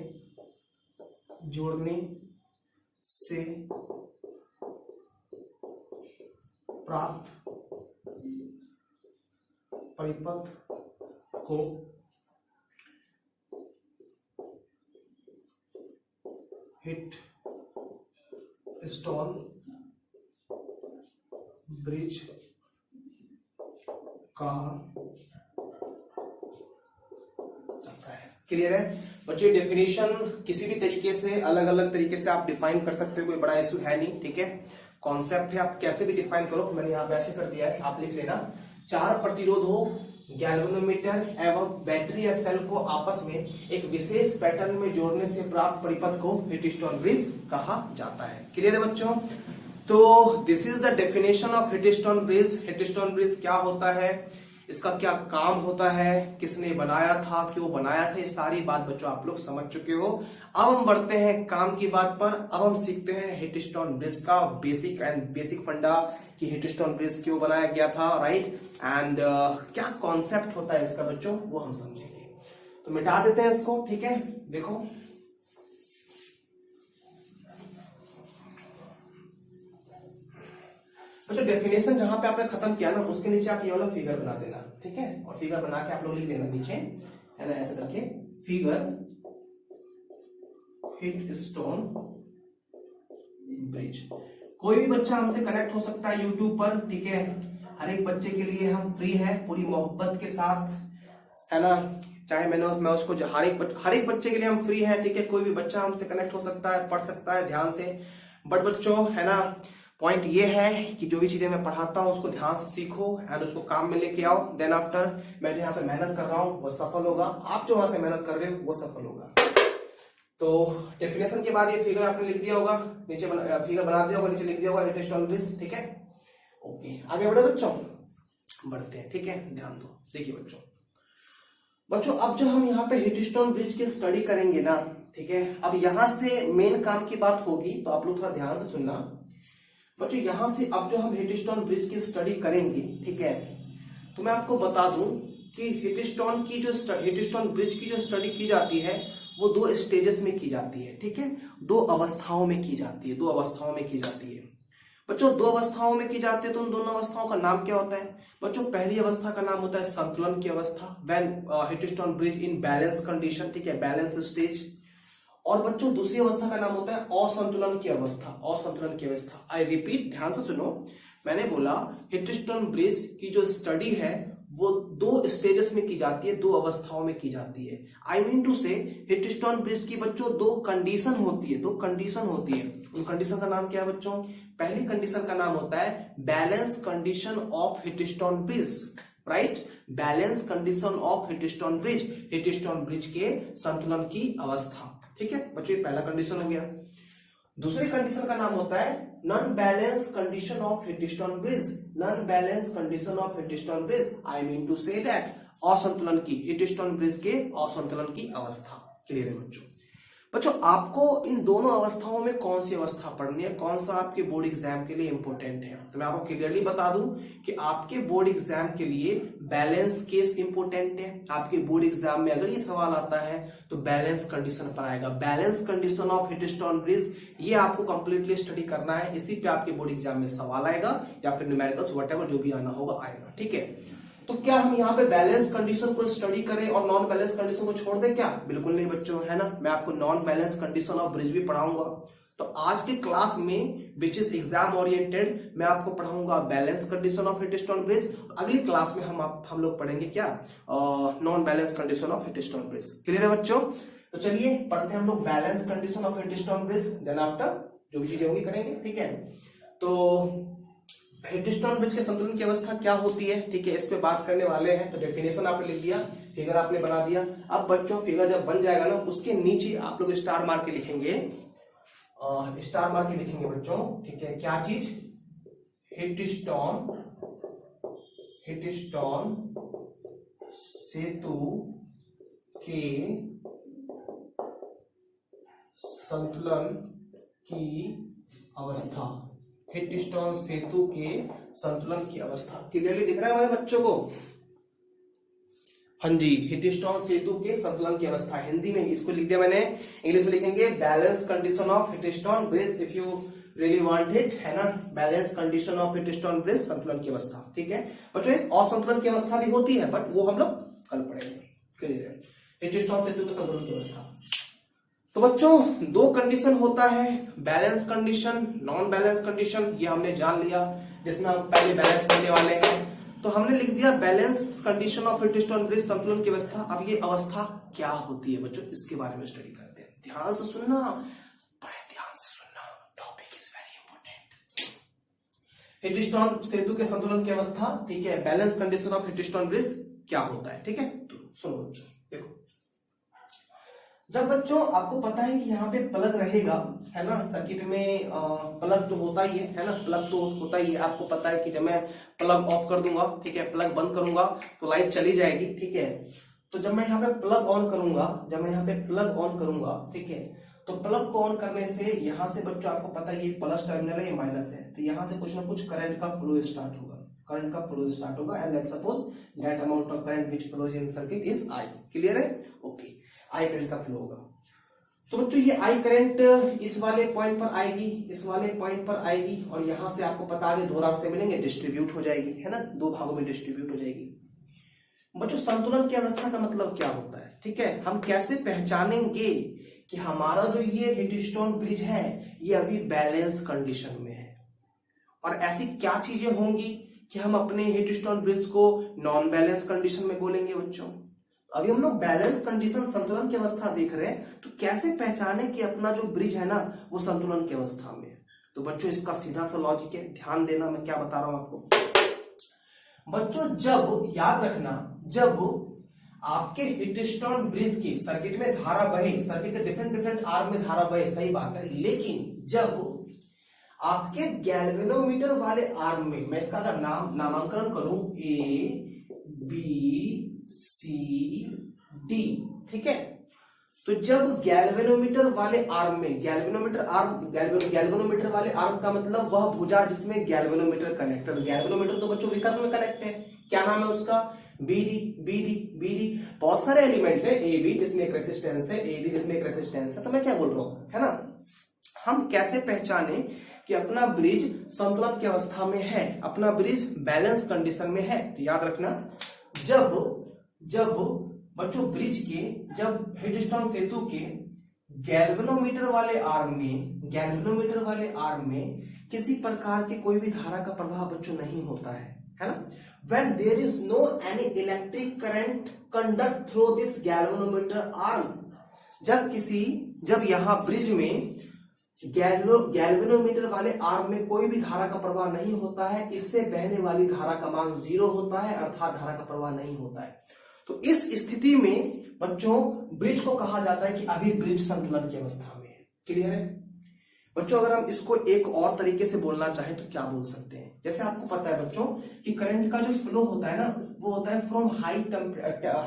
Speaker 1: जोड़ने से प्राप्त परिपथ को हिटस्टोन ब्रिज कहा जाता है। क्लियर है बच्चों। डेफिनेशन किसी भी तरीके से, अलग अलग तरीके से आप डिफाइन कर सकते हो, कोई बड़ा इशू है नहीं, ठीक है। कॉन्सेप्ट है, आप कैसे भी डिफाइन करो। मैंने यहां पे ऐसे कर दिया है, आप लिख लेना। 4 प्रतिरोध हो गैल्वेनोमीटर एवं बैटरी या सेल को आपस में एक विशेष पैटर्न में जोड़ने से प्राप्त परिपथ को हिटस्टोन ब्रिज कहा जाता है। क्लियर है बच्चों। तो this is the definition of हिटस्टोन bridge. हिटस्टोन bridge क्या होता है, इसका क्या काम होता है, किसने बनाया था, क्यों बनाया था, ये सारी बात बच्चों आप लोग समझ चुके हो। अब हम बढ़ते हैं काम की बात पर। अब हम सीखते हैं हिटस्टोन ब्रिज का बेसिक फंडा कि हिटस्टोन ब्रिज क्यों बनाया गया था, राइट, एंड क्या कॉन्सेप्ट होता है इसका बच्चों, वो हम समझेंगे। तो मिटा देते हैं इसको, ठीक है। देखो तो डेफिनेशन जहां पे आपने खत्म किया ना, उसके नीचे आप ये वाला फिगर बना देना, ठीक है। और फिगर बना के आप लोग लिख देना नीचे, है ना, ऐसे करके फिगर हिटस्टोन ब्रिज। कोई भी बच्चा हमसे कनेक्ट हो सकता है यूट्यूब पर, ठीक है। हर एक बच्चे के लिए हम फ्री है, पूरी मोहब्बत के साथ, है ना। चाहे मैं उसको हर एक बच्चे के लिए हम फ्री है, ठीक है। कोई भी बच्चा हमसे कनेक्ट हो सकता है, पढ़ सकता है ध्यान से। बट बच्चों, है ना, पॉइंट ये है कि जो भी चीजें मैं पढ़ाता हूं उसको ध्यान से सीखो एंड उसको काम में लेके आओ। देन आफ्टर मैं जो यहाँ पे मेहनत कर रहा हूं वो सफल होगा, आप जो वहां से मेहनत कर रहे हो वो सफल होगा। तो डेफिनेशन के बाद ये फिगर आपने लिख दिया होगा, नीचे फिगर बना दिया होगा, नीचे लिख दिया होगा हिटस्टोन ब्रिज, ठीक है। ओके, आगे बढ़े बच्चों, बढ़ते हैं, ठीक है। ध्यान दो, देखिए बच्चों अब जब हम यहाँ पे हिटस्टोन ब्रिज की स्टडी करेंगे ना, ठीक है। अब यहां से मेन काम की बात होगी, तो आप लोग थोड़ा ध्यान से सुनना बच्चों। यहां से अब जो हम हिटस्टोन ब्रिज की स्टडी करेंगे, ठीक है, तो मैं आपको बता दूं कि हिटस्टोन ब्रिज की जो स्टडी की जाती है वो 2 स्टेजेस में की जाती है, ठीक है। 2 अवस्थाओं में की जाती है, 2 अवस्थाओं में की जाती है बच्चों। 2 अवस्थाओं में की जाती है, तो उन दोनों अवस्थाओं का नाम क्या होता है बच्चों। पहली अवस्था का नाम होता है संतुलन की अवस्था, when हिटस्टोन bridge in balance condition, ठीक है, बैलेंस स्टेज। और बच्चों दूसरी अवस्था का नाम होता है असंतुलन की अवस्था, असंतुलन की अवस्था। आई रिपीट, ध्यान से सुनो, मैंने बोला हिटस्टोन ब्रिज की जो स्टडी है वो 2 स्टेजेस में की जाती है, 2 अवस्थाओं में की जाती है। आई मीन टू से हिटस्टोन ब्रिज की बच्चों 2 कंडीशन होती है, 2 कंडीशन होती है। उन कंडीशन का नाम क्या है बच्चों। पहली कंडीशन का नाम होता है balance condition of हिटस्टोन bridge, right, balance condition of हिटस्टोन bridge के संतुलन की अवस्था, ठीक है बच्चों। ये पहला कंडीशन हो गया। दूसरी कंडीशन का नाम होता है non balance condition of Wheatstone bridge. Non balance condition of Wheatstone bridge, I mean to say that असंतुलन की, हिटिस्टोन ब्रिज के असंतुलन की अवस्था। क्लियर है बच्चों? बच्चों आपको इन दोनों अवस्थाओं में कौन सी अवस्था पढ़नी है, कौन सा आपके बोर्ड एग्जाम के लिए इंपॉर्टेंट है, तो मैं आपको क्लियरली बता दूं कि आपके बोर्ड एग्जाम के लिए बैलेंस केस इंपॉर्टेंट है। आपके बोर्ड एग्जाम में अगर ये सवाल आता है तो बैलेंस कंडीशन पर आएगा। Balance condition of Wheatstone bridge, ये आपको कंप्लीटली स्टडी करना है, इसी पे आपके बोर्ड एग्जाम में सवाल आएगा या फिर न्यूमेरिकल्स व्हाटएवर जो भी आना होगा आएगा। ठीक है, तो क्या हम यहाँ पे बैलेंस कंडीशन को स्टडी करें और नॉन बैलेंस कंडीशन को छोड़ दें क्या? बिल्कुल नहीं बच्चों, है ना। मैं आपको non balance condition of bridge भी पढ़ाऊंगा। तो आज के क्लास में विच इज एग्जाम ओरिएंटेड, मैं आपको पढ़ाऊंगा balance condition of Wheatstone bridge. अगली क्लास में हम लोग पढ़ेंगे क्या, non balance condition of Wheatstone bridge. Clear है बच्चों? तो चलिए पढ़ते हैं हम लोग balance condition of Wheatstone bridge, then after जो भी चीजें होगी करेंगे। ठीक है, तो हिटिस्टोन ब्रिज के संतुलन की अवस्था क्या होती है, ठीक है, इस पे बात करने वाले हैं। तो डेफिनेशन आपने लिख दिया, फिगर आपने बना दिया। अब बच्चों फिगर जब बन जाएगा ना, उसके नीचे आप लोग स्टार मार के लिखेंगे, स्टार मार के लिखेंगे बच्चों। ठीक है, क्या चीज? हिटिस्टोन सेतु के संतुलन की अवस्था। हिटिस्टोन सेतु के संतुलन की अवस्था क्लियरली दिख रहा है हमारे बच्चों को? हाँ जी, हिटिस्टोन सेतु के संतुलन की अवस्था। हिंदी में इसको लिख दिया मैंने, इंग्लिश में लिखेंगे balance condition of Wheatstone bridge if you really want it, है ना। Balance condition of Wheatstone bridge, संतुलन की अवस्था। ठीक है बच्चों, एक असंतुलन की अवस्था भी होती है बट वो हम लोग कल पढ़ेंगे। क्लियर है? हिटिस्टोन सेतु के संतुलन की अवस्था। तो बच्चों दो कंडीशन होता है, balance condition, non balance condition, ये हमने जान लिया, जिसमें हम पहले बैलेंस करने वाले हैं। तो हमने लिख दिया balance condition of Wheatstone bridge, संतुलन की अवस्था। अब ये अवस्था क्या होती है बच्चों, इसके बारे में स्टडी करते हैं। ध्यान से सुनना, बड़े ध्यान से सुनना, टॉपिक इज वेरी इंपॉर्टेंट। हिटिस्टोन सेतु के संतुलन की अवस्था, ठीक है, balance condition of Wheatstone bridge क्या होता है। ठीक है, तो सुनो बच्चों, देखो जब बच्चों आपको पता है कि यहाँ पे प्लग रहेगा, है ना, सर्किट में प्लग तो होता ही है ना, प्लग तो होता ही है। आपको पता है कि जब मैं प्लग ऑफ कर दूंगा, ठीक है, प्लग बंद करूंगा तो लाइट चली जाएगी। ठीक है, तो जब मैं यहाँ पे प्लग ऑन करूंगा, ठीक है, तो प्लग को ऑन करने से यहाँ से बच्चों आपको पता है ये प्लस टर्मिनल है, ये माइनस है, तो यहाँ से कुछ ना कुछ करंट का फ्लो स्टार्ट होगा। And let's suppose that amount of current which flows in circuit is I. Clear है? ओके, आई करंट का फ्लो होगा। तो बच्चों ये आई करंट इस वाले पॉइंट पर आएगी, और यहां से आपको पता है दो रास्ते मिलेंगे, डिस्ट्रीब्यूट हो जाएगी, है ना, दो भागों में डिस्ट्रीब्यूट हो जाएगी। बच्चों संतुलन की अवस्था का मतलब क्या होता है? ठीक है, हम कैसे पहचानेंगे कि हमारा जो ये हिटिस्टोन ब्रिज है ये अभी बैलेंस कंडीशन में है, और ऐसी क्या चीजें होंगी कि हम अपने हिटिस्टोन ब्रिज को नॉन बैलेंस कंडीशन में बोलेंगे बच्चों। अभी हम लोग बैलेंस कंडीशन, संतुलन की अवस्था देख रहे हैं, तो कैसे पहचाने कि अपना जो ब्रिज है ना वो संतुलन की अवस्था में है। तो बच्चों इसका सीधा सा लॉजिक है, ध्यान देना मैं क्या बता रहा हूं आपको। बच्चों जब, याद रखना, जब आपके हिटिस्टोन ब्रिज की सर्किट में धारा बहे, सर्किट के डिफरेंट आर्म में धारा बहे, सही बात है, लेकिन जब आपके गैल्वेनोमीटर वाले आर्म में, मैं इसका अगर नामांकन करूं ए बी सी डी, ठीक है, तो जब गैल्वेनोमीटर वाले आर्म में, गैल्वेनोमीटर वाले आर्म का मतलब वह भुजा जिसमें गैल्वेनोमीटर कनेक्टेड, गैल्वेनोमीटर तो बच्चों विकर्ण में कनेक्ट है, क्या नाम है उसका? बीडी। बहुत सारे एलिमेंट है, ए बी जिसमें एक रेसिस्टेंस है, ए डी जिसमें एक रेसिस्टेंस है। तो मैं क्या बोल रहा हूं, है ना, हम कैसे पहचाने कि अपना ब्रिज संतुलन की अवस्था में है, अपना ब्रिज बैलेंस कंडीशन में है? तो याद रखना, जब बच्चों ब्रिज के, जब हिटिस्टोन सेतु के गैल्वेनोमीटर वाले आर्म में किसी प्रकार के कोई भी धारा का प्रभाव बच्चों नहीं होता है ना, when there is no any electric current conduct through this galvanometer arm, जब यहां ब्रिज में गैल्वेनोमीटर वाले आर्म में कोई भी धारा का प्रवाह नहीं होता है, इससे बहने वाली धारा का मान 0 होता है, अर्थात धारा का प्रवाह नहीं होता है। तो इस स्थिति में बच्चों ब्रिज को कहा जाता है कि अभी ब्रिज संतुलन की अवस्था में है। क्लियर है? बच्चों अगर हम इसको एक और तरीके से बोलना चाहें तो क्या बोल सकते हैं, जैसे आपको पता है बच्चों कि करंट का जो फ्लो होता है ना वो होता है from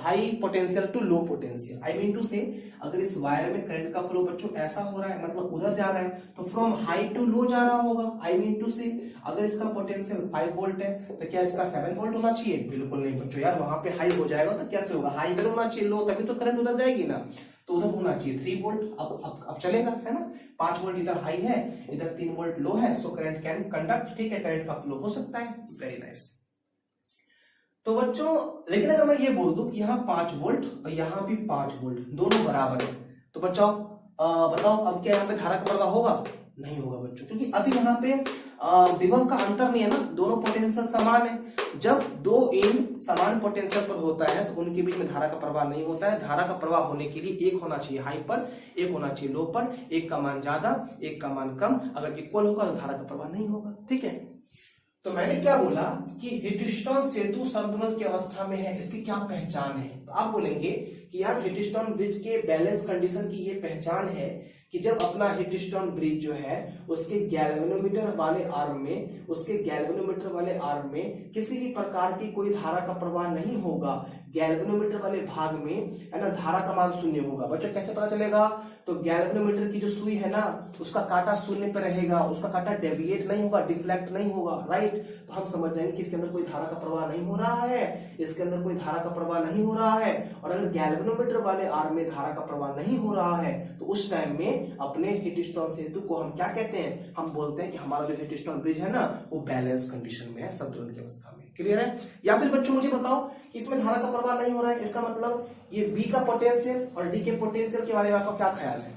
Speaker 1: high potential to low potential. I mean to say अगर इस वायर में करंट का फ्लो बच्चों ऐसा हो रहा है मतलब उधर जा रहा है तो फ्रॉम हाई टू लो जा रहा होगा। आई मीन टू से अगर इसका पोटेंशियल 5 वोल्ट है तो क्या इसका 7 वोल्ट होना चाहिए? बिल्कुल नहीं बच्चों यार, वहां पे हाई हो जाएगा तो कैसे होगा, हाई इधर होना चाहिए, लो तभी तो करंट उधर जाएगी ना, तो उधर होना चाहिए 3 वोल्ट। अब चलेगा है ना, 5 वोल्ट इधर हाई है, इधर 3 वोल्ट लो है, सो करंट कैन कंडक्ट, ठीक है, करंट का फ्लो हो सकता है। Very nice. तो बच्चों लेकिन अगर मैं ये बोल दूं कि यहाँ 5 वोल्ट और यहाँ भी 5 वोल्ट दोनों बराबर है तो बच्चों बताओ अब क्या यहाँ पे धारा का प्रवाह होगा? नहीं होगा बच्चों, क्योंकि अभी यहाँ पे विभव का अंतर नहीं है ना, दोनों पोटेंशियल समान है। जब दो इन समान पोटेंशियल पर होता है तो उनके बीच में धारा का प्रवाह नहीं होता है। धारा का प्रवाह होने के लिए एक होना चाहिए हाई पर, एक होना चाहिए लो पर, एक का मान ज्यादा एक का मान कम, अगर इक्वल होगा तो धारा का प्रवाह नहीं होगा। ठीक है, तो मैंने क्या बोला कि हीटस्टोन सेतु संतुलन की अवस्था में है, इसकी क्या पहचान है? तो आप बोलेंगे कि यार हीटस्टोन ब्रिज के बैलेंस कंडीशन की ये पहचान है कि जब अपना हीटस्टोन ब्रिज जो है उसके गैल्वेनोमीटर वाले आर्म में किसी भी प्रकार की कोई धारा का प्रवाह नहीं होगा, गैल्वेनोमीटर वाले भाग में है ना धारा का मान शून्य होगा। बच्चों कैसे पता चलेगा? तो गैल्वेनोमीटर की जो सुई है ना उसका कांटा शून्य पर रहेगा, उसका कांटा डेविएट नहीं होगा, डिफ्लेक्ट नहीं होगा, राइट। तो हम समझ जाएंगे कि इसके अंदर कोई धारा का प्रवाह नहीं हो रहा है, इसके अंदर कोई धारा का प्रवाह नहीं हो रहा है। और अगर गैल्वेनोमीटर वाले आर्म में धारा का प्रवाह नहीं हो रहा है तो उस टाइम में अपने हीटस्टोन सेतु को हम क्या कहते हैं? हम बोलते हैं कि हमारा जो हीटस्टोन ब्रिज है ना वो बैलेंस कंडीशन में है, संतुलन की अवस्था में। क्लियर है? या फिर बच्चों मुझे बताओ इसमें धारा का प्रवाह नहीं हो रहा है, इसका मतलब ये बी का पोटेंशियल और डी के पोटेंशियल के बारे में आपका क्या ख्याल है?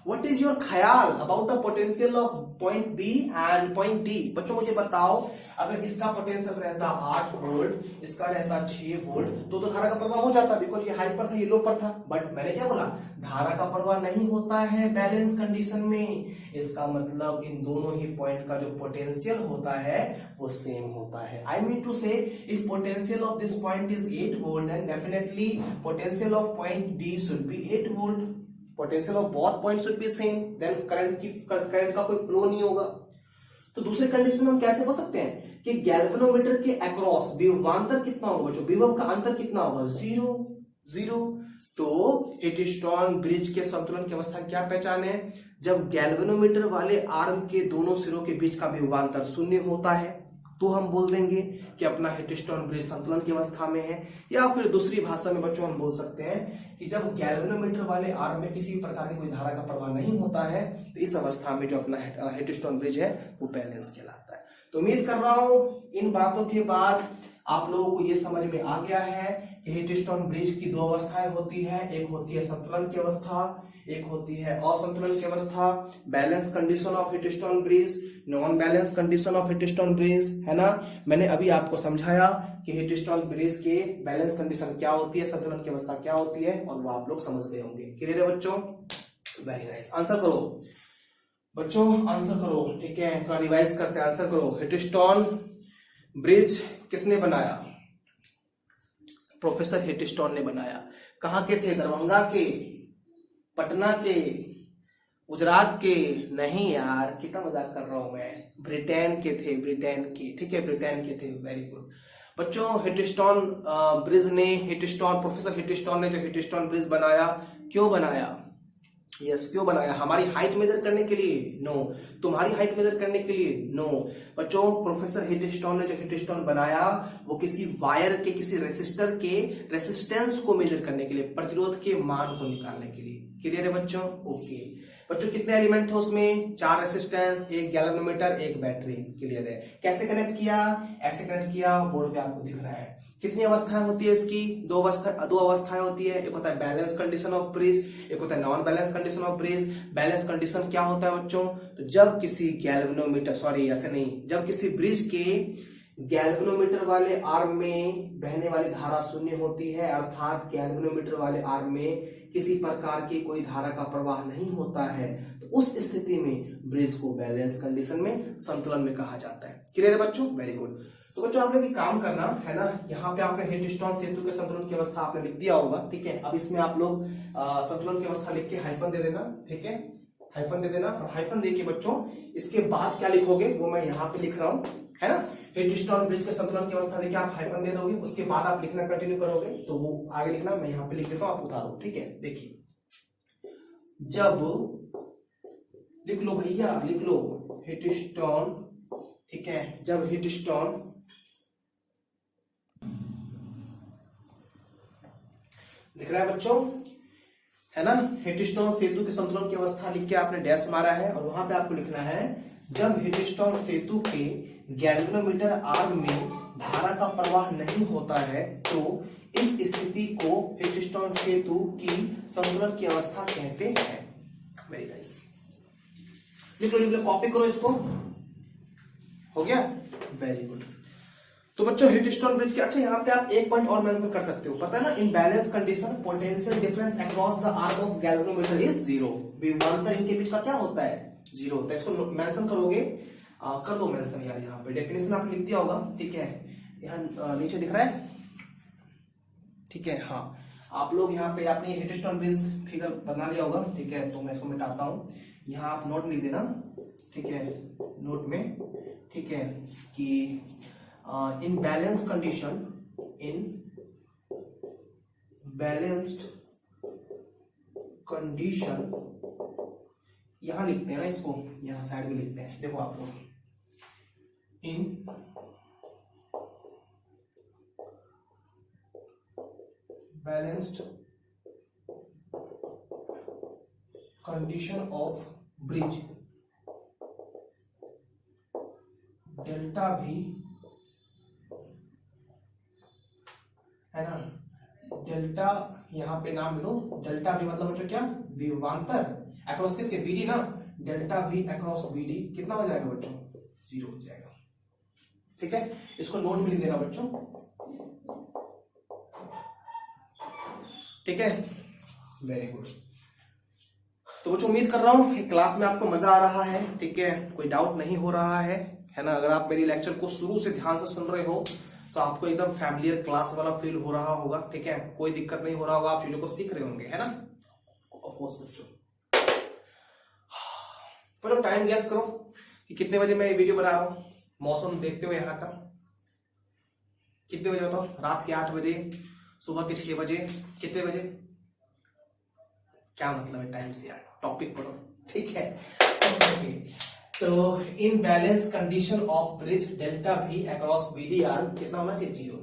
Speaker 1: What is your ख्याल about the potential of point B and point D? बच्चों मुझे बताओ अगर इसका पोटेंशियल रहता 8 वोल्ट, इसका रहता 6 वोल्ट तो धारा का प्रवाह हो जाता, बिकॉज ये हाई पर था ये लो पर था। बट मैंने क्या बोला? धारा का प्रवाह नहीं होता है बैलेंस कंडीशन में, इसका मतलब इन दोनों ही पॉइंट का जो पोटेंशियल होता है वो सेम होता है। I mean to say if potential of this point is 8 volt then definitely potential of point D should be 8 volt. Potential of both points should be same, then current का कोई फ्लो नहीं होगा। तो दूसरे कंडीशन में हम कैसे हो सकते हैं कि गैल्वेनोमीटर के अक्रॉस विभवांतर कितना होगा, जो विभव का अंतर कितना होगा? 0। तो हीटस्टोन ब्रिज के संतुलन की अवस्था क्या पहचान है? जब गैल्वेनोमीटर वाले आर्म के दोनों सिरों के बीच का विभवांतर शून्य होता है तो हम बोल देंगे कि अपना हीटस्टोन ब्रिज संतुलन की अवस्था में है। या फिर दूसरी भाषा में बच्चों हम बोल सकते हैं कि जब गैल्वेनोमीटर वाले आर्म में किसी प्रकार की कोई धारा का प्रवाह नहीं होता है तो इस अवस्था में जो अपना हीटस्टोन ब्रिज है वो बैलेंस कहलाता है। तो उम्मीद कर रहा हूं इन बातों के बाद आप लोगों को ये समझ में आ गया है कि हीटस्टोन ब्रिज की दो अवस्थाएं होती है, एक होती है संतुलन की अवस्था, एक होती है असंतुलन की अवस्था, balance condition of Wheatstone bridge, non balance condition of Wheatstone bridge, है ना। मैंने अभी आपको समझाया कि हीटस्टोन ब्रिज के बैलेंस कंडीशन क्या होती है, संतुलन की अवस्था क्या होती है, और वो आप लोग समझ गए होंगे। क्लियर है बच्चों? Very nice. आंसर करो बच्चों, आंसर करो। ठीक है, थोड़ा रिवाइज करते हैं, आंसर करो। हीटस्टोन ब्रिज किसने बनाया? प्रोफेसर हीटस्टोन ने बनाया। कहां के थे? दरभंगा के, पटना के, गुजरात के? नहीं यार, कितना मजाक कर रहा हूं मैं, ब्रिटेन के थे, ब्रिटेन के। ठीक है, ब्रिटेन के थे। वेरी गुड बच्चों। हीटस्टोन ब्रिज ने, प्रोफेसर हीटस्टोन ने जो हीटस्टोन ब्रिज बनाया, क्यों बनाया? यस, क्यों बनाया? हमारी हाइट मेजर करने के लिए? नो। तुम्हारी हाइट मेजर करने के लिए? नो। बच्चों प्रोफेसर हीटस्टोन ने जो हीटस्टोन बनाया वो किसी वायर के, किसी रेसिस्टर के रेसिस्टेंस को मेजर करने के लिए, प्रतिरोध के मान को निकालने के लिए। क्लियर है बच्चों? ओके बच्चों, कितने एलिमेंट थे उसमें? 4 रेसिस्टेंस, एक गैल्वेनोमीटर, एक बैटरी। क्लियर है? कैसे कनेक्ट किया? ऐसे कनेक्ट किया, बोर्ड पे आपको दिख रहा है। कितनी अवस्थाएं होती है इसकी? दो अवस्थाएं होती है। एक होता है बैलेंस कंडीशन ऑफ ब्रिज, एक होता है non balance condition of bridge. Balance condition क्या होता है बच्चों? तो जब किसी जब किसी ब्रिज के गैल्वेनोमीटर वाले आर्म में बहने वाली धारा शून्य होती है, अर्थात गैल्वेनोमीटर वाले आर्म में किसी प्रकार की कोई धारा का प्रवाह नहीं होता है, तो उस स्थिति में ब्रिज को बैलेंस कंडीशन में, संतुलन में कहा जाता है। क्लियर है बच्चों? Very good. तो बच्चों आपने एक काम करना है ना, यहाँ पे आपने हीटस्टोन सेतु के संतुलन की अवस्था आपने लिख दिया होगा। ठीक है, अब इसमें आप लोग संतुलन की अवस्था लिख के हाइफन दे देना। ठीक है, हाइफन दे देना, और हाइफन दे के बच्चों इसके बाद क्या लिखोगे वो मैं यहाँ पे लिख रहा हूं, है ना। हीट ब्रिज के संतुलन की अवस्था देखिए आप हाइफन दे दोगे, उसके बाद आप लिखना कंटिन्यू करोगे, तो वो आगे लिखना, मैं यहाँ पे लिख देता हूं, आप उतारो, ठीक है। देखिए जब, लिख लो भैया लिख लो, हीटस्टोन, ठीक है, जब हीटस्टोन दिख रहा है बच्चों, है ना। हीटस्टोन सेतु के संतुलन की अवस्था लिख के आपने डैश मारा है, और वहां पे आपको लिखना है जब हीटस्टोन सेतु के गैल्वेनोमीटर आर्म में धारा का प्रवाह नहीं होता है तो इस स्थिति को हीटस्टोन सेतु की संतुलन की अवस्था कहते हैं। वेरी नाइस, लिख लो, कॉपी करो इसको, हो गया, वेरी गुड। तो बच्चों हीटस्टोन ब्रिज के, अच्छा यहाँ पे आप एक पॉइंट और मेंशन कर सकते हो, पता है ना, इन balance condition potential difference across the arm of galvanometer is zero. विभवांतर इनके बीच का क्या होता है, जीरो होता है। इसको मेंशन करोगे, कर दो मेंशन यार, यहाँ पे डेफिनेशन आपने लिख दिया होगा, ठीक है, यहाँ नीचे दिख रहा है, ठीक है। हाँ, आप लोग यहाँ पे आपने हीटस्टोन ब्रिज फिगर बना लिया होगा, ठीक है, तो मैं इसको मिटाता हूँ, यहाँ आप नोट लिख देना, ठीक है, नोट में, ठीक है, कि इन बैलेंस कंडीशन, इन बैलेंस्ड कंडीशन, यहां लिखते हैं ना इसको, यहां साइड में लिखते हैं, देखो आप लोग, इन balanced condition of bridge, delta भी, है ना, डेल्टा यहां पे नाम दे दो, डेल्टा भी मतलब बच्चों क्या, विभवांतर अक्रॉस किसके, बीडी ना, डेल्टा भी अक्रॉस बीडी कितना हो जाएगा बच्चों, जीरो हो जाएगा, ठीक है। इसको नोट में लिख देना बच्चों, ठीक है, वेरी गुड। तो बच्चों उम्मीद कर रहा हूं कि क्लास में आपको मजा आ रहा है, ठीक है, कोई डाउट नहीं हो रहा है ना। अगर आप मेरी लेक्चर को शुरू से ध्यान से सुन रहे हो तो आपको एकदम फैमिलियर क्लास वाला फील हो रहा होगा, ठीक है, कोई दिक्कत नहीं हो रहा होगा, आप चीजों को सीख रहे होंगे, है ना। ऑफ कोर्स बच्चों, चलो टाइम गैस करो कि कितने बजे मैं ये वीडियो बना रहा हूं, मौसम देखते हो यहाँ का, कितने बजे बताओ, रात के 8 बजे, सुबह के 6 बजे, कितने बजे, क्या मतलब है टाइम से यार, टॉपिक पढ़ो, ठीक है। तो इन balance condition of bridge delta भी अक्रॉस बीडी आर्म कितना होना चाहिए, जीरो।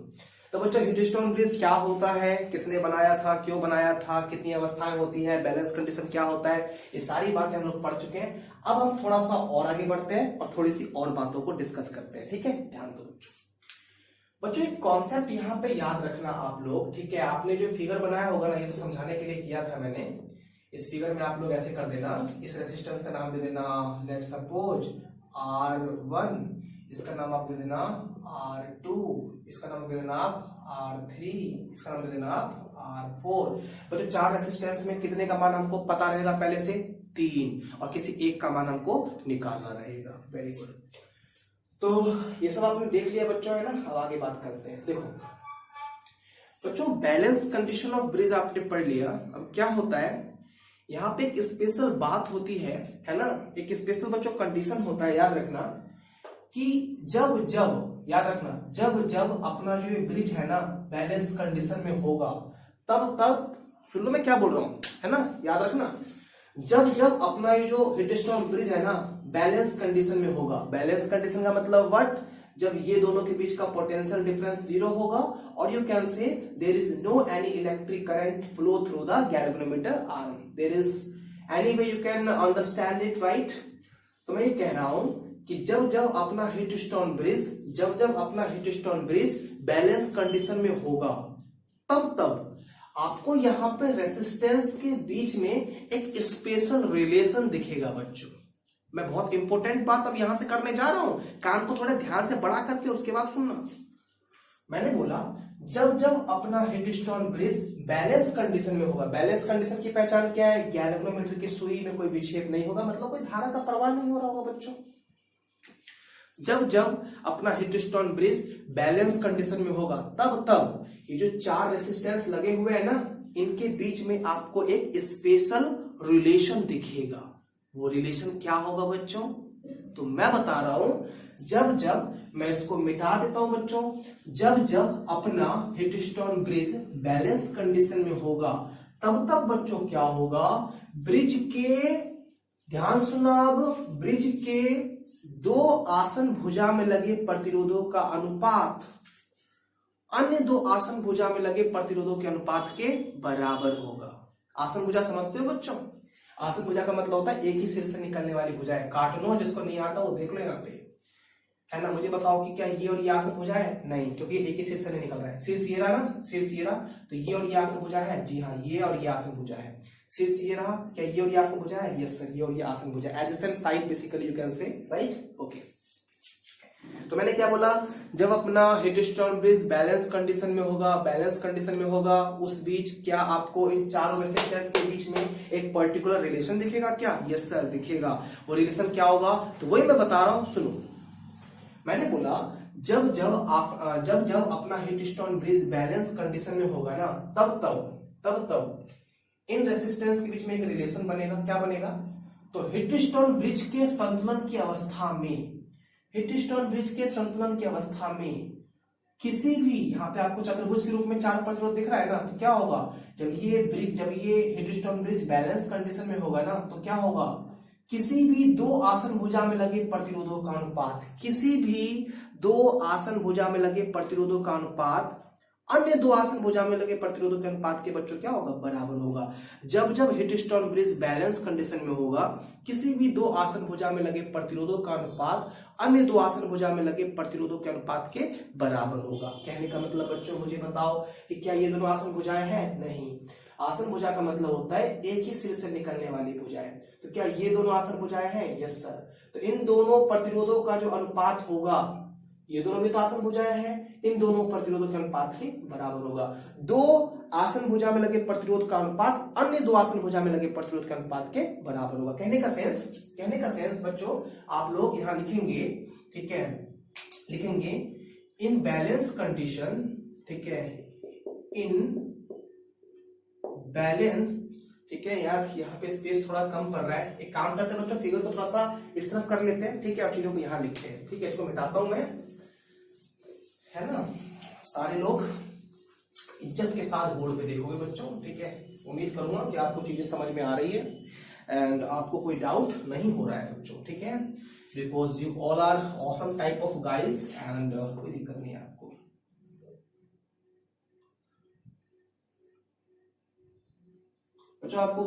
Speaker 1: तो बच्चों हीटस्टोन ब्रिज क्या होता है, किसने बनाया था, क्यों बनाया था, कितनी अवस्थाएं होती है, बैलेंस कंडीशन क्या होता है, ये सारी बातें हम लोग पढ़ चुके हैं। अब हम थोड़ा सा और आगे बढ़ते हैं और थोड़ी सी और बातों को डिस्कस करते हैं, ठीक है, ध्यान दो बच्चों। एक कॉन्सेप्ट यहाँ पे याद रखना आप लोग, ठीक है, आपने जो फिगर बनाया होगा ना, ये तो समझाने के लिए किया था मैंने। इस फिगर में आप लोग ऐसे कर देना, इस रेसिस्टेंस का नाम दे देना लेट सपोज R1, इसका नाम आप दे देना R2, इसका नाम दे देना आप R3, इसका नाम दे देना आप R4। तो जो 4 रेसिस्टेंस में कितने का मान हमको पता रहेगा पहले से, 3, और किसी एक का मान हमको निकालना रहेगा। वेरी गुड, तो ये सब आपने देख लिया बच्चों, है ना। अब आगे बात करते हैं। देखो बच्चों, बैलेंस कंडीशन ऑफ ब्रिज आपने पढ़ लिया। अब क्या होता है, यहाँ पे एक स्पेशल बात होती है ना, एक स्पेशल बच्चों कंडीशन होता है, याद रखना कि जब जब, याद रखना, जब जब अपना जो ये ब्रिज है ना बैलेंस कंडीशन में होगा, तब सुन लो मैं क्या बोल रहा हूं, है ना, याद रखना, जब जब अपना ये जो हीटस्टोन ब्रिज है ना बैलेंस कंडीशन में होगा, बैलेंस कंडीशन का मतलब व्हाट, जब ये दोनों के बीच का पोटेंशियल डिफरेंस जीरो होगा, और you can say there is no any electric current flow through the galvanometer arm, there is any way you can understand it, right. तो मैं ये कह रहा हूं कि जब जब अपना हीटस्टोन ब्रिज, जब जब अपना हीटस्टोन ब्रिज बैलेंस कंडीशन में होगा, तब आपको यहां पे रेसिस्टेंस के बीच में एक स्पेशल रिलेशन दिखेगा बच्चों। मैं बहुत इंपॉर्टेंट बात अब यहां से करने जा रहा हूं, कान को थोड़े ध्यान से बड़ा करके उसके बाद सुनना। मैंने बोला जब जब अपना हीटस्टोन ब्रिज बैलेंस कंडीशन में होगा, बैलेंस कंडीशन की पहचान क्या है, गैल्वेनोमीटर की सुई में कोई विक्षेप नहीं होगा, मतलब कोई धारा का प्रवाह नहीं हो रहा होगा बच्चों। जब जब अपना हीटस्टोन ब्रिज बैलेंस कंडीशन में होगा, तब ये जो 4 रेसिस्टेंस लगे हुए हैं ना, इनके बीच में आपको एक स्पेशल रिलेशन दिखेगा। वो रिलेशन क्या होगा बच्चों? तो मैं बता रहा हूं, जब जब मैं इसको मिटा देता हूं बच्चों, जब जब अपना हिटस्टोन ब्रिज बैलेंस कंडीशन में होगा तब तब बच्चों क्या होगा, ब्रिज के, ध्यान सुना अब, ब्रिज के दो आसन भुजा में लगे प्रतिरोधों का अनुपात अन्य दो आसन भुजा में लगे प्रतिरोधों के अनुपात के बराबर होगा। आसन भुजा समझते हो बच्चों? आसन भुजा का मतलब होता है एक ही सिर से निकलने वाली भुजाएं। काट लो, जिसको नहीं आता वो देख लो यहाँ पे, है ना। मुझे बताओ कि क्या ये और ये आसन भुजा है? नहीं, क्योंकि एक ही सिर से नहीं निकल रहा है। सिर सीए रहा ना, सिर सीए रहा, तो ये और ये आसन भुजा है। जी हाँ, ये और ये आसन भुजा है। सिर सीए रहा, क्या ये और ये आसन भुजा है? यस सर, ये और ये आसन भुजा, adjacent side basically you can से, राइट, ओके। तो मैंने क्या बोला, जब अपना हिटस्टोन ब्रिज बैलेंस कंडीशन में होगा, बैलेंस कंडीशन में होगा, उस बीच क्या आपको इन चारों रेसिस्टेंस के बीच में एक पर्टिकुलर रिलेशन दिखेगा क्या? यस सर दिखेगा। वो रिलेशन क्या होगा? तो वही मैं बता रहा हूं, सुनो। मैंने बोला जब जब अपना हिटस्टोन ब्रिज बैलेंस कंडीशन में होगा ना, तब इन रेसिस्टेंस के बीच में एक रिलेशन बनेगा। क्या बनेगा? तो हिटस्टोन ब्रिज के संतुलन की अवस्था में, हिटस्टोन ब्रिज के संतुलन की अवस्था में किसी भी, यहां पे आपको चतुर्भुज के रूप में चार प्रतिरोध दिख रहा है ना, तो क्या होगा, जब ये हिटस्टोन ब्रिज बैलेंस कंडीशन में होगा ना, तो क्या होगा, किसी भी दो आसन भुजा में लगे प्रतिरोधों का अनुपात, किसी भी दो आसन भुजा में लगे प्रतिरोधों का अनुपात अन्य दो आसन भुजा में लगे प्रतिरोधों के अनुपात के बच्चों क्या होगा? बराबर होगा। जब जब हिटस्टोन ब्रिज बैलेंस कंडीशन में होगा, किसी भी दो आसन भुजा में लगे प्रतिरोधों का अनुपात अन्य दो आसन भुजा में लगे प्रतिरोधों के अनुपात के बराबर होगा। कहने का मतलब बच्चों मुझे बताओ कि क्या ये दोनों आसन भुजाएं हैं? नहीं। आसन भुजा का मतलब होता है एक ही सिर से निकलने वाली भुजाएं। तो क्या ये दोनों आसन भुजाएं हैं? Yes sir. तो इन दोनों प्रतिरोधों का जो अनुपात होगा, ये दोनों भी तो आसन भुजाएं हैं, इन दोनों प्रतिरोधों के अनुपात के बराबर होगा। दो आसन भुजा में लगे प्रतिरोध का अनुपात अन्य दो आसन भुजा में लगे प्रतिरोध के अनुपात के बराबर होगा। कहने का सेंस बच्चों आप लोग यहां लिखेंगे, ठीक है, लिखेंगे इन बैलेंस कंडीशन, ठीक है, इन बैलेंस, ठीक है यार, यहाँ पे स्पेस थोड़ा कम कर रहा है। एक काम करते हैं बच्चों, फिगर को थोड़ा सा इस तरफ कर लेते हैं, ठीक है, और चीजों को यहाँ लिखते हैं, ठीक है। इसको मिटाता हूं मैं, है ना। सारे लोग इज्जत के साथ बोर्ड पे देखोगे बच्चों, ठीक है। उम्मीद करूंगा कि आपको चीजें समझ में आ रही है एंड आपको कोई डाउट नहीं हो रहा है बच्चों, ठीक है, because you all are awesome type of guys एंड कोई दिक्कत नहीं है आपको। बच्चों आपको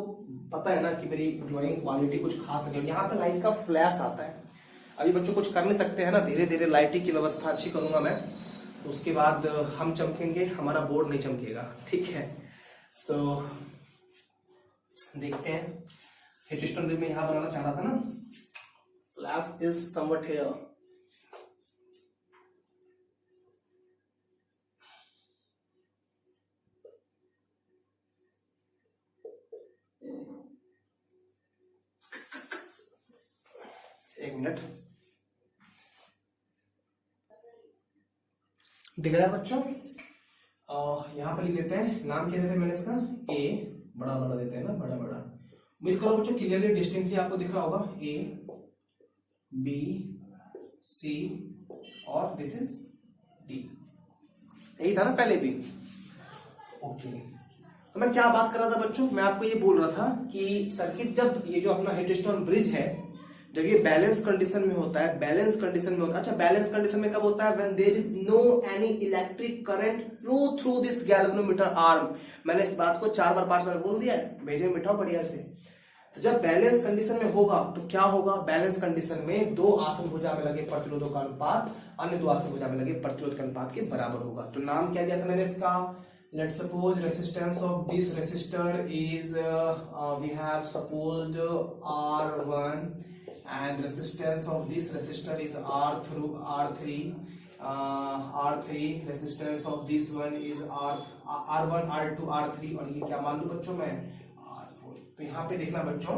Speaker 1: पता है ना कि मेरी ड्राइंग क्वालिटी कुछ खास नहीं है। यहाँ पे लाइट का फ्लैश आता है, अभी बच्चों कुछ कर नहीं सकते हैं ना, धीरे धीरे लाइटिंग की व्यवस्था अच्छी करूंगा मैं, उसके बाद हम चमकेंगे, हमारा बोर्ड नहीं चमकेगा, ठीक है। तो देखते हैं, हिटस्टोन ब्रिज में यहां बनाना चाह रहा था ना, फ्लैश इज समवट हियर। एक मिनट, दिख रहा है बच्चों? यहां पर लिख देते हैं, नाम क्या देते हैं मैंने इसका, ए, बड़ा बड़ा देते हैं ना, बड़ा बड़ा। उम्मीद करो बच्चों क्लियरली डिस्टिंक्टली आपको दिख रहा होगा, ए बी सी और दिस इज डी, यही था ना पहले भी, ओके। तो मैं क्या बात कर रहा था बच्चों, मैं आपको ये बोल रहा था कि सर्किट जब ये जो अपना हिटस्टोन ब्रिज है, जब ये बैलेंस कंडीशन में होता है, बैलेंस कंडीशन में होता है, अच्छा बैलेंस कंडीशन में कब होता है, when there is no any electric current flow through this galvanometer arm. मैंने इस बात को 4 बार 5 बार बोल दिया है, भेजे मिटाओ बढ़िया से। तो जब बैलेंस कंडीशन में होगा तो क्या होगा, बैलेंस कंडीशन में दो आसन भुजा में लगे प्रतिरोधों का अनुपात अन्य दो आसन भुजा में लगे प्रतिरोध के अनुपात के बराबर होगा। तो नाम क्या दिया था मैंने इसका, let's suppose resistance of this resistor is we have supposed R1 and resistance of this resistor is R3 resistance of this one is R1 R2 R3 और ये क्या मान लूं बच्चों मैं R4। तो यहां पे देखना बच्चों,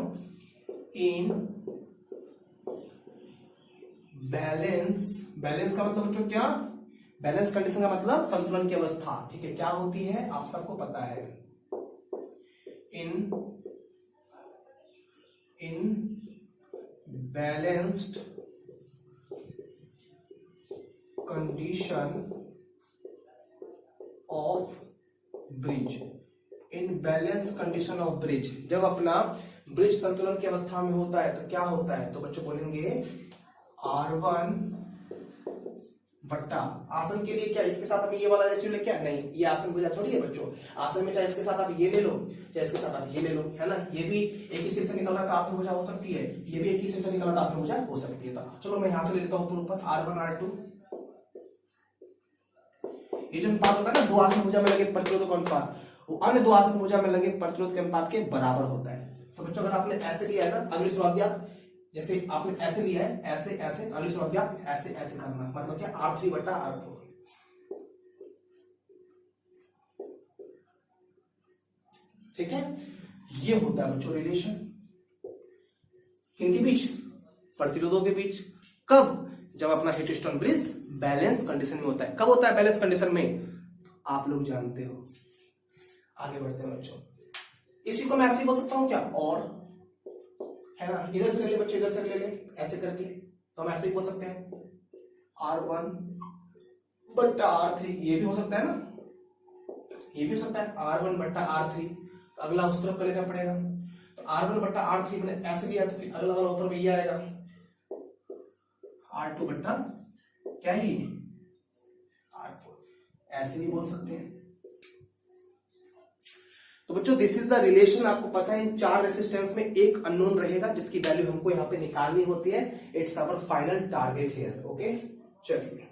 Speaker 1: इन बैलेंस का मतलब बच्चों क्या, बैलेंस कंडीशन का मतलब संतुलन की अवस्था, ठीक है, क्या होती है आप सबको पता है, इन balanced condition of bridge, in balance condition of bridge, जब अपना ब्रिज संतुलन की अवस्था में होता है तो क्या होता है, तो बच्चों बोलेंगे R1 बट्टा, आसन के लिए क्या इसके साथ आप ये वाला रेशियो ले, क्या नहीं, ये आसन भुजा थोड़ी है बच्चों, आसन में चाहे इसके साथ आप ये ले लो चाहे इसके साथ आप ये ले लो, है ना, ये भी एक ही सिर से निकल रहा है तो आसन भुजा हो सकती है, ये भी एक ही सिर से निकल रहा है तो आसन भुजा हो सकती है। तो चलो मैं यहां से ले लेता हूं ऊपर R1 R2, ये जो अनुपात होता है ना दो आसन भुजा में लगे प्रतिरोध का अनुपात, वो अन्य दो आसन भुजा में लगे प्रतिरोध के अनुपात के बराबर होता है। तो बच्चों अगर आपने ऐसे लिया है ना, अगली शुरुआत भी आप जैसे आपने ऐसे लिया है, ऐसे ऐसे, अगली शुरुआत भी आप ऐसे ऐसे करना, मतलब क्या R3 बटा R4, ठीक है। ये होता है बच्चों रिलेशन किनके बीच, प्रतिरोधों के बीच, कब, जब अपना heat stone bridge balance condition में होता है। कब होता है बैलेंस कंडीशन में, आप लोग जानते हो। आगे बढ़ते हैं बच्चों, इसी को मैं ऐसे ही बोल सकता हूं क्या, और, है ना, इधर से ले ले बच्चे, इधर से ले ले ऐसे करके, तो हम ऐसे ही बोल सकते हैं R1 बट्टा R3, ये भी हो सकता है ना, ये भी हो सकता है R1 बट्टा R3, तो अगला उस तरफ कर लेना पड़ेगा, तो R1 बट्टा R3 मैंने ऐसे लिया तो फिर अगला वाला ऊपर में ये आएगा R2 बट्टा क्या ही R4, ऐसे भी बोल सकते हैं। तो बच्चों दिस इज द रिलेशन, आपको पता है इन चार रेसिस्टेंस में एक अननोन रहेगा जिसकी वैल्यू हमको यहाँ पे निकालनी होती है, it's our final target here, okay. चलिए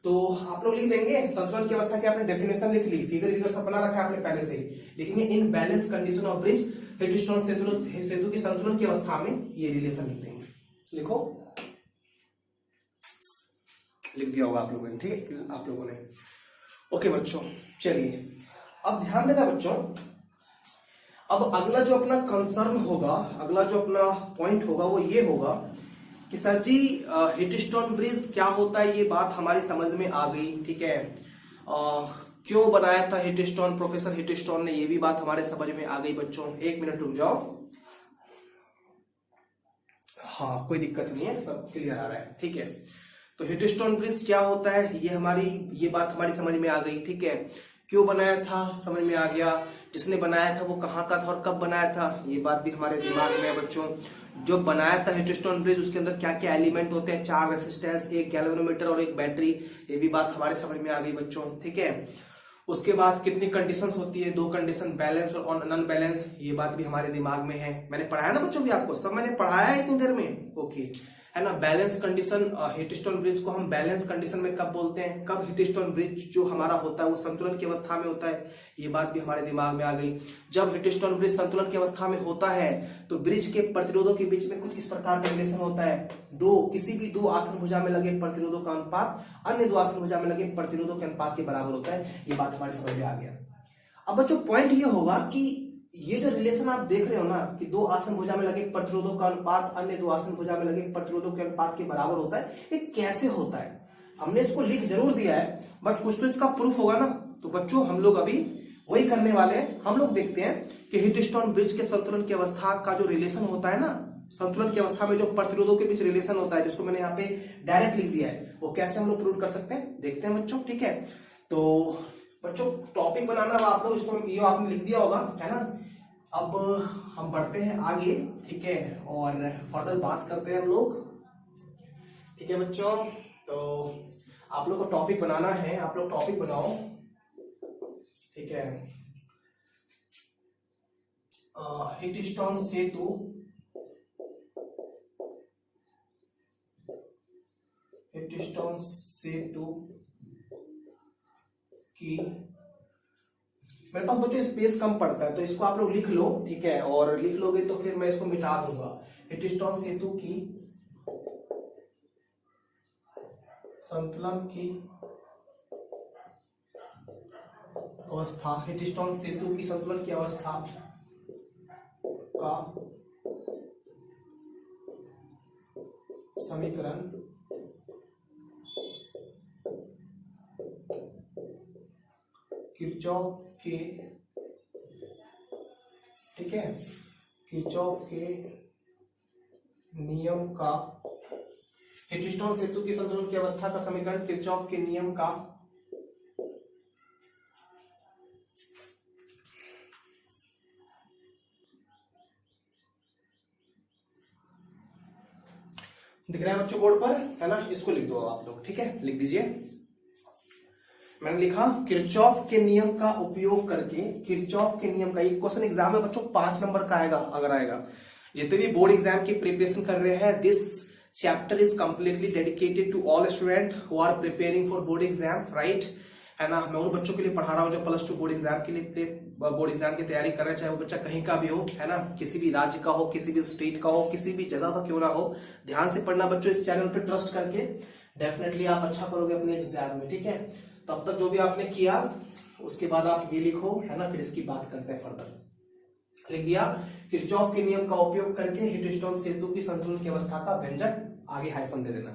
Speaker 1: तो आप लोग लिख देंगे संतुलन की अवस्था की, आपने डेफिनेशन लिख ली, फिगर विगर सब बना रखा है आपने पहले से ही, लिखेंगे in balance condition of bridge Wheatstone सेतु की संतुलन की अवस्था में ये रिलेशन लिख देंगे, लिखो, लिख दिया होगा आप लोगों ने, ठीक है आप लोगों ने, ओके बच्चों। चलिए अब ध्यान देना बच्चों, अब अगला जो अपना कंसर्न होगा, अगला जो अपना पॉइंट होगा वो ये होगा कि सर जी हीट स्टोन ब्रिज क्या होता है, ये बात हमारी समझ में आ गई, ठीक है, क्यों बनाया था heat stone professor heat stone ने, ये भी बात हमारे समझ में आ गई बच्चों। एक मिनट रुक जाओ, हाँ कोई दिक्कत नहीं है, सब क्लियर आ रहा है, ठीक है। तो हीट स्टोन ब्रिज क्या होता है, ये बात हमारी समझ में आ गई, ठीक है। क्यों बनाया था समझ में आ गया, जिसने बनाया था वो कहाँ का था और कब बनाया था, ये बात भी हमारे दिमाग में है बच्चों। जो बनाया था हीट स्टोन ब्रिज उसके अंदर क्या क्या एलिमेंट होते हैं, 4 रेसिस्टेंस, 1 गैल्वेनोमीटर और 1 बैटरी, ये भी बात हमारे समझ में आ गई बच्चों, ठीक है। उसके बाद कितनी कंडीशंस होती है, 2 कंडीशन, बैलेंस और नॉन बैलेंस, ये बात भी हमारे दिमाग में है, मैंने पढ़ाया ना बच्चों भी, आपको सब मैंने पढ़ाया है इतनी देर में, ओके, है ना। Balance condition, heat stone bridge को हम बैलेंस कंडीशन में कब बोलते हैं, कब हीट स्टोन ब्रिज जो हमारा होता है वो संतुलन की अवस्था में होता है, ये बात भी हमारे दिमाग में आ गई। जब हीट स्टोन ब्रिज संतुलन की अवस्था में होता है तो ब्रिज के प्रतिरोधों के बीच में कुछ इस प्रकार का रिलेशन होता है, किसी भी दो आसन भुजा में लगे प्रतिरोधों का अनुपात अन्य दो आसन भुजा में लगे प्रतिरोधों के अनुपात के बराबर होता है, ये बात हमारे समझ में आ गया। अब बच्चों पॉइंट ये होगा कि ये जो रिलेशन आप देख रहे हो ना कि दो आसन भुजा में लगे प्रतिरोधों का अनुपात अन्य दो आसन भुजा में लगे प्रतिरोधों के अनुपात के बराबर होता है, ये कैसे होता है, हमने इसको लिख जरूर दिया है बट कुछ तो इसका प्रूफ होगा ना। तो बच्चों हम लोग अभी वही करने वाले हैं, हम लोग देखते हैं कि हीट स्टोन ब्रिज के संतुलन की अवस्था का जो रिलेशन होता है ना, संतुलन की अवस्था में जो प्रतिरोधों के बीच रिलेशन होता है जिसको मैंने यहाँ पे डायरेक्ट लिख दिया है, वो कैसे हम लोग प्रूव कर सकते हैं, देखते हैं बच्चों, ठीक है। तो बच्चों टॉपिक बनाना आप लोग इसको ये आपने लिख दिया होगा, है ना। अब हम बढ़ते हैं आगे, ठीक है, और फर्दर बात करते हैं हम लोग, ठीक है बच्चों। तो आप लोग को टॉपिक बनाना है, आप लोग टॉपिक बनाओ, ठीक है। हीट स्टोन सेतु की, मेरे पास बच्चों स्पेस कम पड़ता है तो इसको आप लोग लिख लो, ठीक है, और लिख लोगे तो फिर मैं इसको मिटा दूंगा। हीट स्टोन सेतु की संतुलन की अवस्था, हीट स्टोन सेतु की संतुलन की अवस्था का समीकरण किरचॉफ के, ठीक है, किरचॉफ के नियम का, हीटस्टोन सेतु की संतुलन की अवस्था का समीकरण किरचॉफ के नियम का दिख रहा है बच्चों बोर्ड पर, है ना? इसको लिख दो आप लोग, ठीक है? लिख दीजिए। मैंने लिखा किरचॉफ के नियम का उपयोग करके, किरचॉफ के नियम का, एक क्वेश्चन एग्जाम में बच्चों 5 नंबर का आएगा अगर आएगा। जितने भी बोर्ड एग्जाम की प्रिपरेशन कर रहे हैं, this chapter is completely dedicated to all student who are preparing for board exam, right? है ना? मैं उन बच्चों के लिए पढ़ा रहा हूं जो +2 बोर्ड एग्जाम के लिए बोर्ड एग्जाम की तैयारी कर रहे हैं, चाहे वो बच्चा कहीं का भी हो, है ना? किसी भी राज्य का हो, किसी भी स्टेट का हो, किसी भी जगह का क्यों ना हो। ध्यान से पढ़ना बच्चों, इस चैनल पे ट्रस्ट करके डेफिनेटली आप अच्छा करोगे अपने एग्जाम में, ठीक है? तब तक जो भी आपने किया उसके बाद आप ये लिखो, है ना? फिर इसकी बात करते हैं फर्दर। लिख दिया किरचॉफ के नियम का उपयोग करके हीटस्टोन सेतु की संतुलन की अवस्था का व्यंजक, आगे हाइफन दे देना,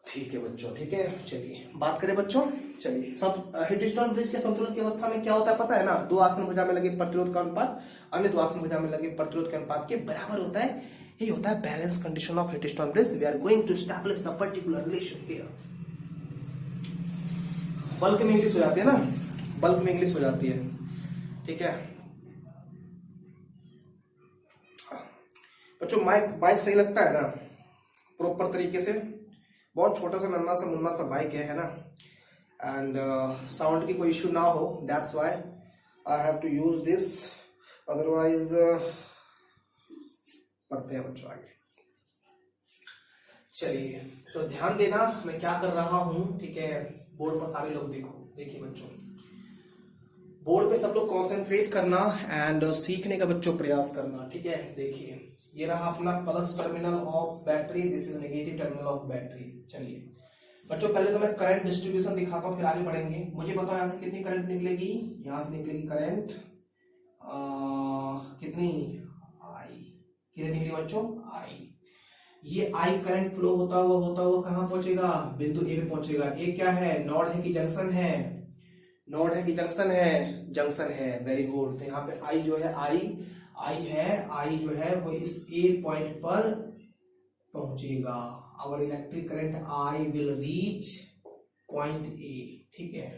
Speaker 1: ठीक है बच्चों? ठीक है, चलिए बात करें बच्चों। चलिए, सब हीटस्टोन ब्रिज के संतुलन की अवस्था में क्या होता है पता है ना? दो आसन भुजा में लगे प्रतिरोध का अनुपात अन्य दो आसन भुजा में लगे प्रतिरोध के अनुपात के बराबर होता है। ये होता है balance condition of Wheatstone bridge. We are going to establish the particular relation here. Bulk में इंग्लिश हो जाती है ना, बल्क में इंग्लिश हो जाती है, ठीक है बच्चों? बाइक सही लगता है ना प्रॉपर तरीके से? बहुत छोटा सा नन्ना सा मुन्ना सा बाइक है ना? एंड साउंड की कोई इश्यू ना हो, that's why I have to use this, otherwise पढ़ते हैं बच्चों आगे। चलिए, तो ध्यान देना मैं क्या कर रहा हूं, ठीक है? बोर्ड पर सारे लोग देखो, देखिए बच्चों, बोर्ड पे सब लोग कंसंट्रेट करना एंड सीखने का बच्चों प्रयास करना, ठीक है? देखिए, ये रहा अपना plus terminal of battery, this is negative terminal of battery. चलिए बच्चों, पहले तो मैं करंट डिस्ट्रीब्यूशन दिखाता हूं, फिर आगे बढ़ेंगे। मुझे बताओ यहां से कितनी करंट निकलेगी? यहां से निकलेगी करंट कितनी? आई। कितनी निकली बच्चों? आई। ये आई करंट फ्लो होता हुआ कहां पहुंचेगा? बिंदु ए पे पहुंचेगा। ए क्या है? नोड है कि जंक्शन है? नोड है कि जंक्शन है? जंक्शन है, वेरी गुड। तो यहाँ पे आई जो है, आई जो है वो इस ए पॉइंट पर पहुंचेगा। Our electric current I will reach point A, ठीक है?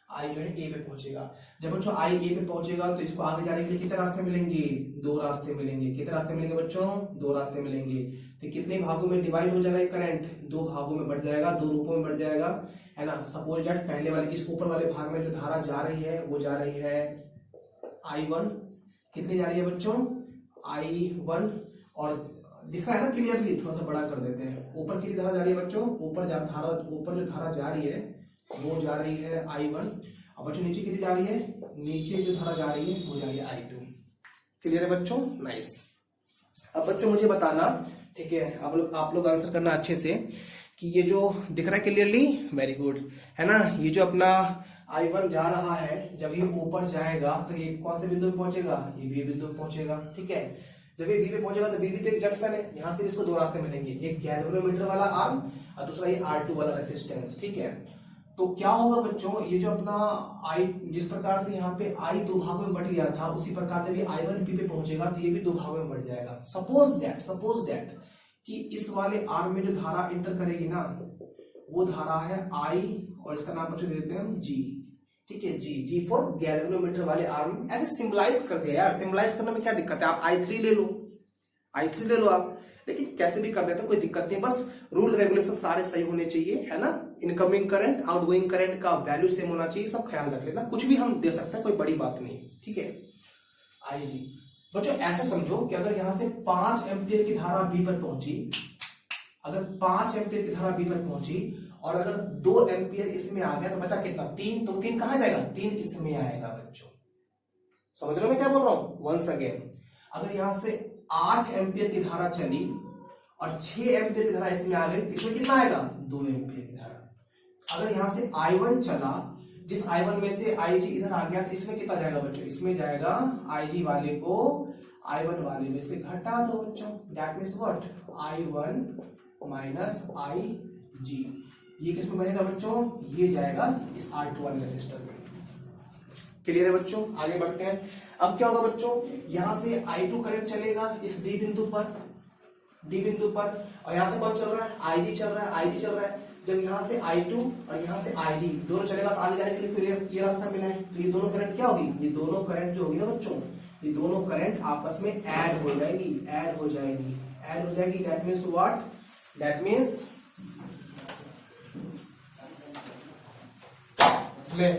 Speaker 1: आई जो है ए पे पहुंचेगा। जब बच्चों आई ए पे पहुंचेगा तो इसको आगे जाने के लिए कितने रास्ते मिलेंगे? 2 रास्ते मिलेंगे। कितने रास्ते मिलेंगे बच्चों? 2 रास्ते मिलेंगे। तो कितने भागों में डिवाइड हो जाएगा ये करंट? 2 भागों में बढ़ जाएगा, 2 रूपों में बढ़ जाएगा, है ना? सपोज दैट पहले वाले, इस ऊपर वाले भाग में जो धारा जा रही है वो जा रही है I1। कितनी जा रही है बच्चों? I1। और दिख रहा है ना क्लियरली? थोड़ा सा बड़ा कर देते हैं। ऊपर कितनी धारा जा रही है बच्चों? ऊपर जो धारा जा रही है वो जा रही है I1। और बच्चों नीचे कितनी जा रही है? नीचे जो धारा जा रही है वो जा रही है I2। क्लियर है बच्चों? नाइस। अब बच्चों मुझे बताना, ठीक है, आप लोग आंसर करना अच्छे से कि ये जो दिख रहा है क्लियरली, वेरी गुड, है ना? ये जो अपना I1 जा रहा है, जब ये ऊपर जाएगा तो ये कौन से बिंदु पे पहुंचेगा? ये बी बिंदु पे पहुंचेगा, ठीक है? जब ये बी पे पहुंचेगा तो बी तो एक जंक्शन है, यहां से इसको 2 रास्ते मिलेंगे, एक गैल्वेनोमीटर वाला आर्म और दूसरा ये R2 वाला रेसिस्टेंस, ठीक है? तो क्या होगा बच्चों, ये जो अपना आई, जिस प्रकार से यहाँ पे आई 2 भागों में बढ़ गया था, उसी प्रकार जब ये I1 बी पे पहुंचेगा तो ये भी 2 भागों में बढ़ जाएगा। सपोज दैट कि इस वाले आर्म में जो धारा इंटर करेगी ना, वो धारा है आई, और इसका नाम बच्चों दे देते हैं हम जी, ठीक है? जी फॉर गैल्वेनोमीटर वाले आर्म। ऐसे सिंबलाइज कर दिया यार, सिंबलाइज करने में क्या दिक्कत है? आप I3 ले लो आप, लेकिन कैसे भी कर देते हैं, कोई दिक्कत नहीं। बस रूल रेगुलेशन सारे सही होने चाहिए, है ना? इनकमिंग करंट, आउटगोइंग करंट का वैल्यू सेम होना चाहिए, सब ख्याल रख लेना। कुछ भी हम दे सकते हैं, कोई बड़ी बात नहीं, ठीक है? आई जी बच्चों, ऐसे समझो कि अगर यहां से 5 एम्पियर की धारा बी पर पहुंची, अगर 5 एम्पियर की धारा बी पर पहुंची और अगर 2 एम्पियर इसमें आ गया तो बचा कितना? 3। तो 3 कहां जाएगा? 3 इसमें आएगा बच्चों। समझ रहे हो मैं क्या बोल रहा हूं? वंस अगेन, अगर यहां से 8 एम्पियर की धारा चली और 6 एम्पियर की धारा इसमें आ गई, इसमें कितना आएगा? 2 एम्पियर की धारा। अगर यहां से I1 चला, जिस I1 में से IG इधर आ गया, तो इसमें कितना जाएगा बच्चों? इसमें जाएगा IG वाले को I1 वाले में से घटा दो बच्चों। That means what? I1 minus IG। ये किसमें बनेगा बच्चों? ये जाएगा इस R2 वाले रेसिस्टर में। क्लियर है बच्चों? आगे बढ़ते हैं। अब क्या होगा बच्चों, यहां से I2 करंट चलेगा इस D बिंदु पर, डी बिंदु पर, और यहाँ से कौन चल रहा है, आईजी चल रहा है, आईजी चल रहा है। जब यहाँ से I2 और यहाँ से IG दोनों चलेगा तो आगे जाने के लिए फिर ये रास्ता मिला है, तो ये दोनों करंट क्या होगी, ये दोनों करंट जो होगी ना बच्चों, ये दोनों करंट आपस में ऐड हो जाएगी, ऐड हो जाएगी, ऐड हो जाएगी। That means what, that means ले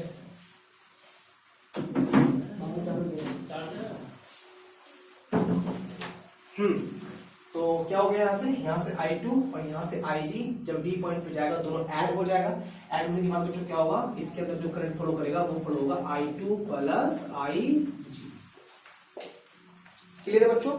Speaker 1: तो क्या हो गया, यहाँ से I2 और यहाँ से IG जब D पॉइंट पे जाएगा दोनों ऐड हो जाएगा। ऐड होने के बाद बच्चों क्या होगा, इसके अंदर जो करंट फ्लो करेगा वो फ्लो होगा I2 प्लस IG। क्लियर है बच्चों?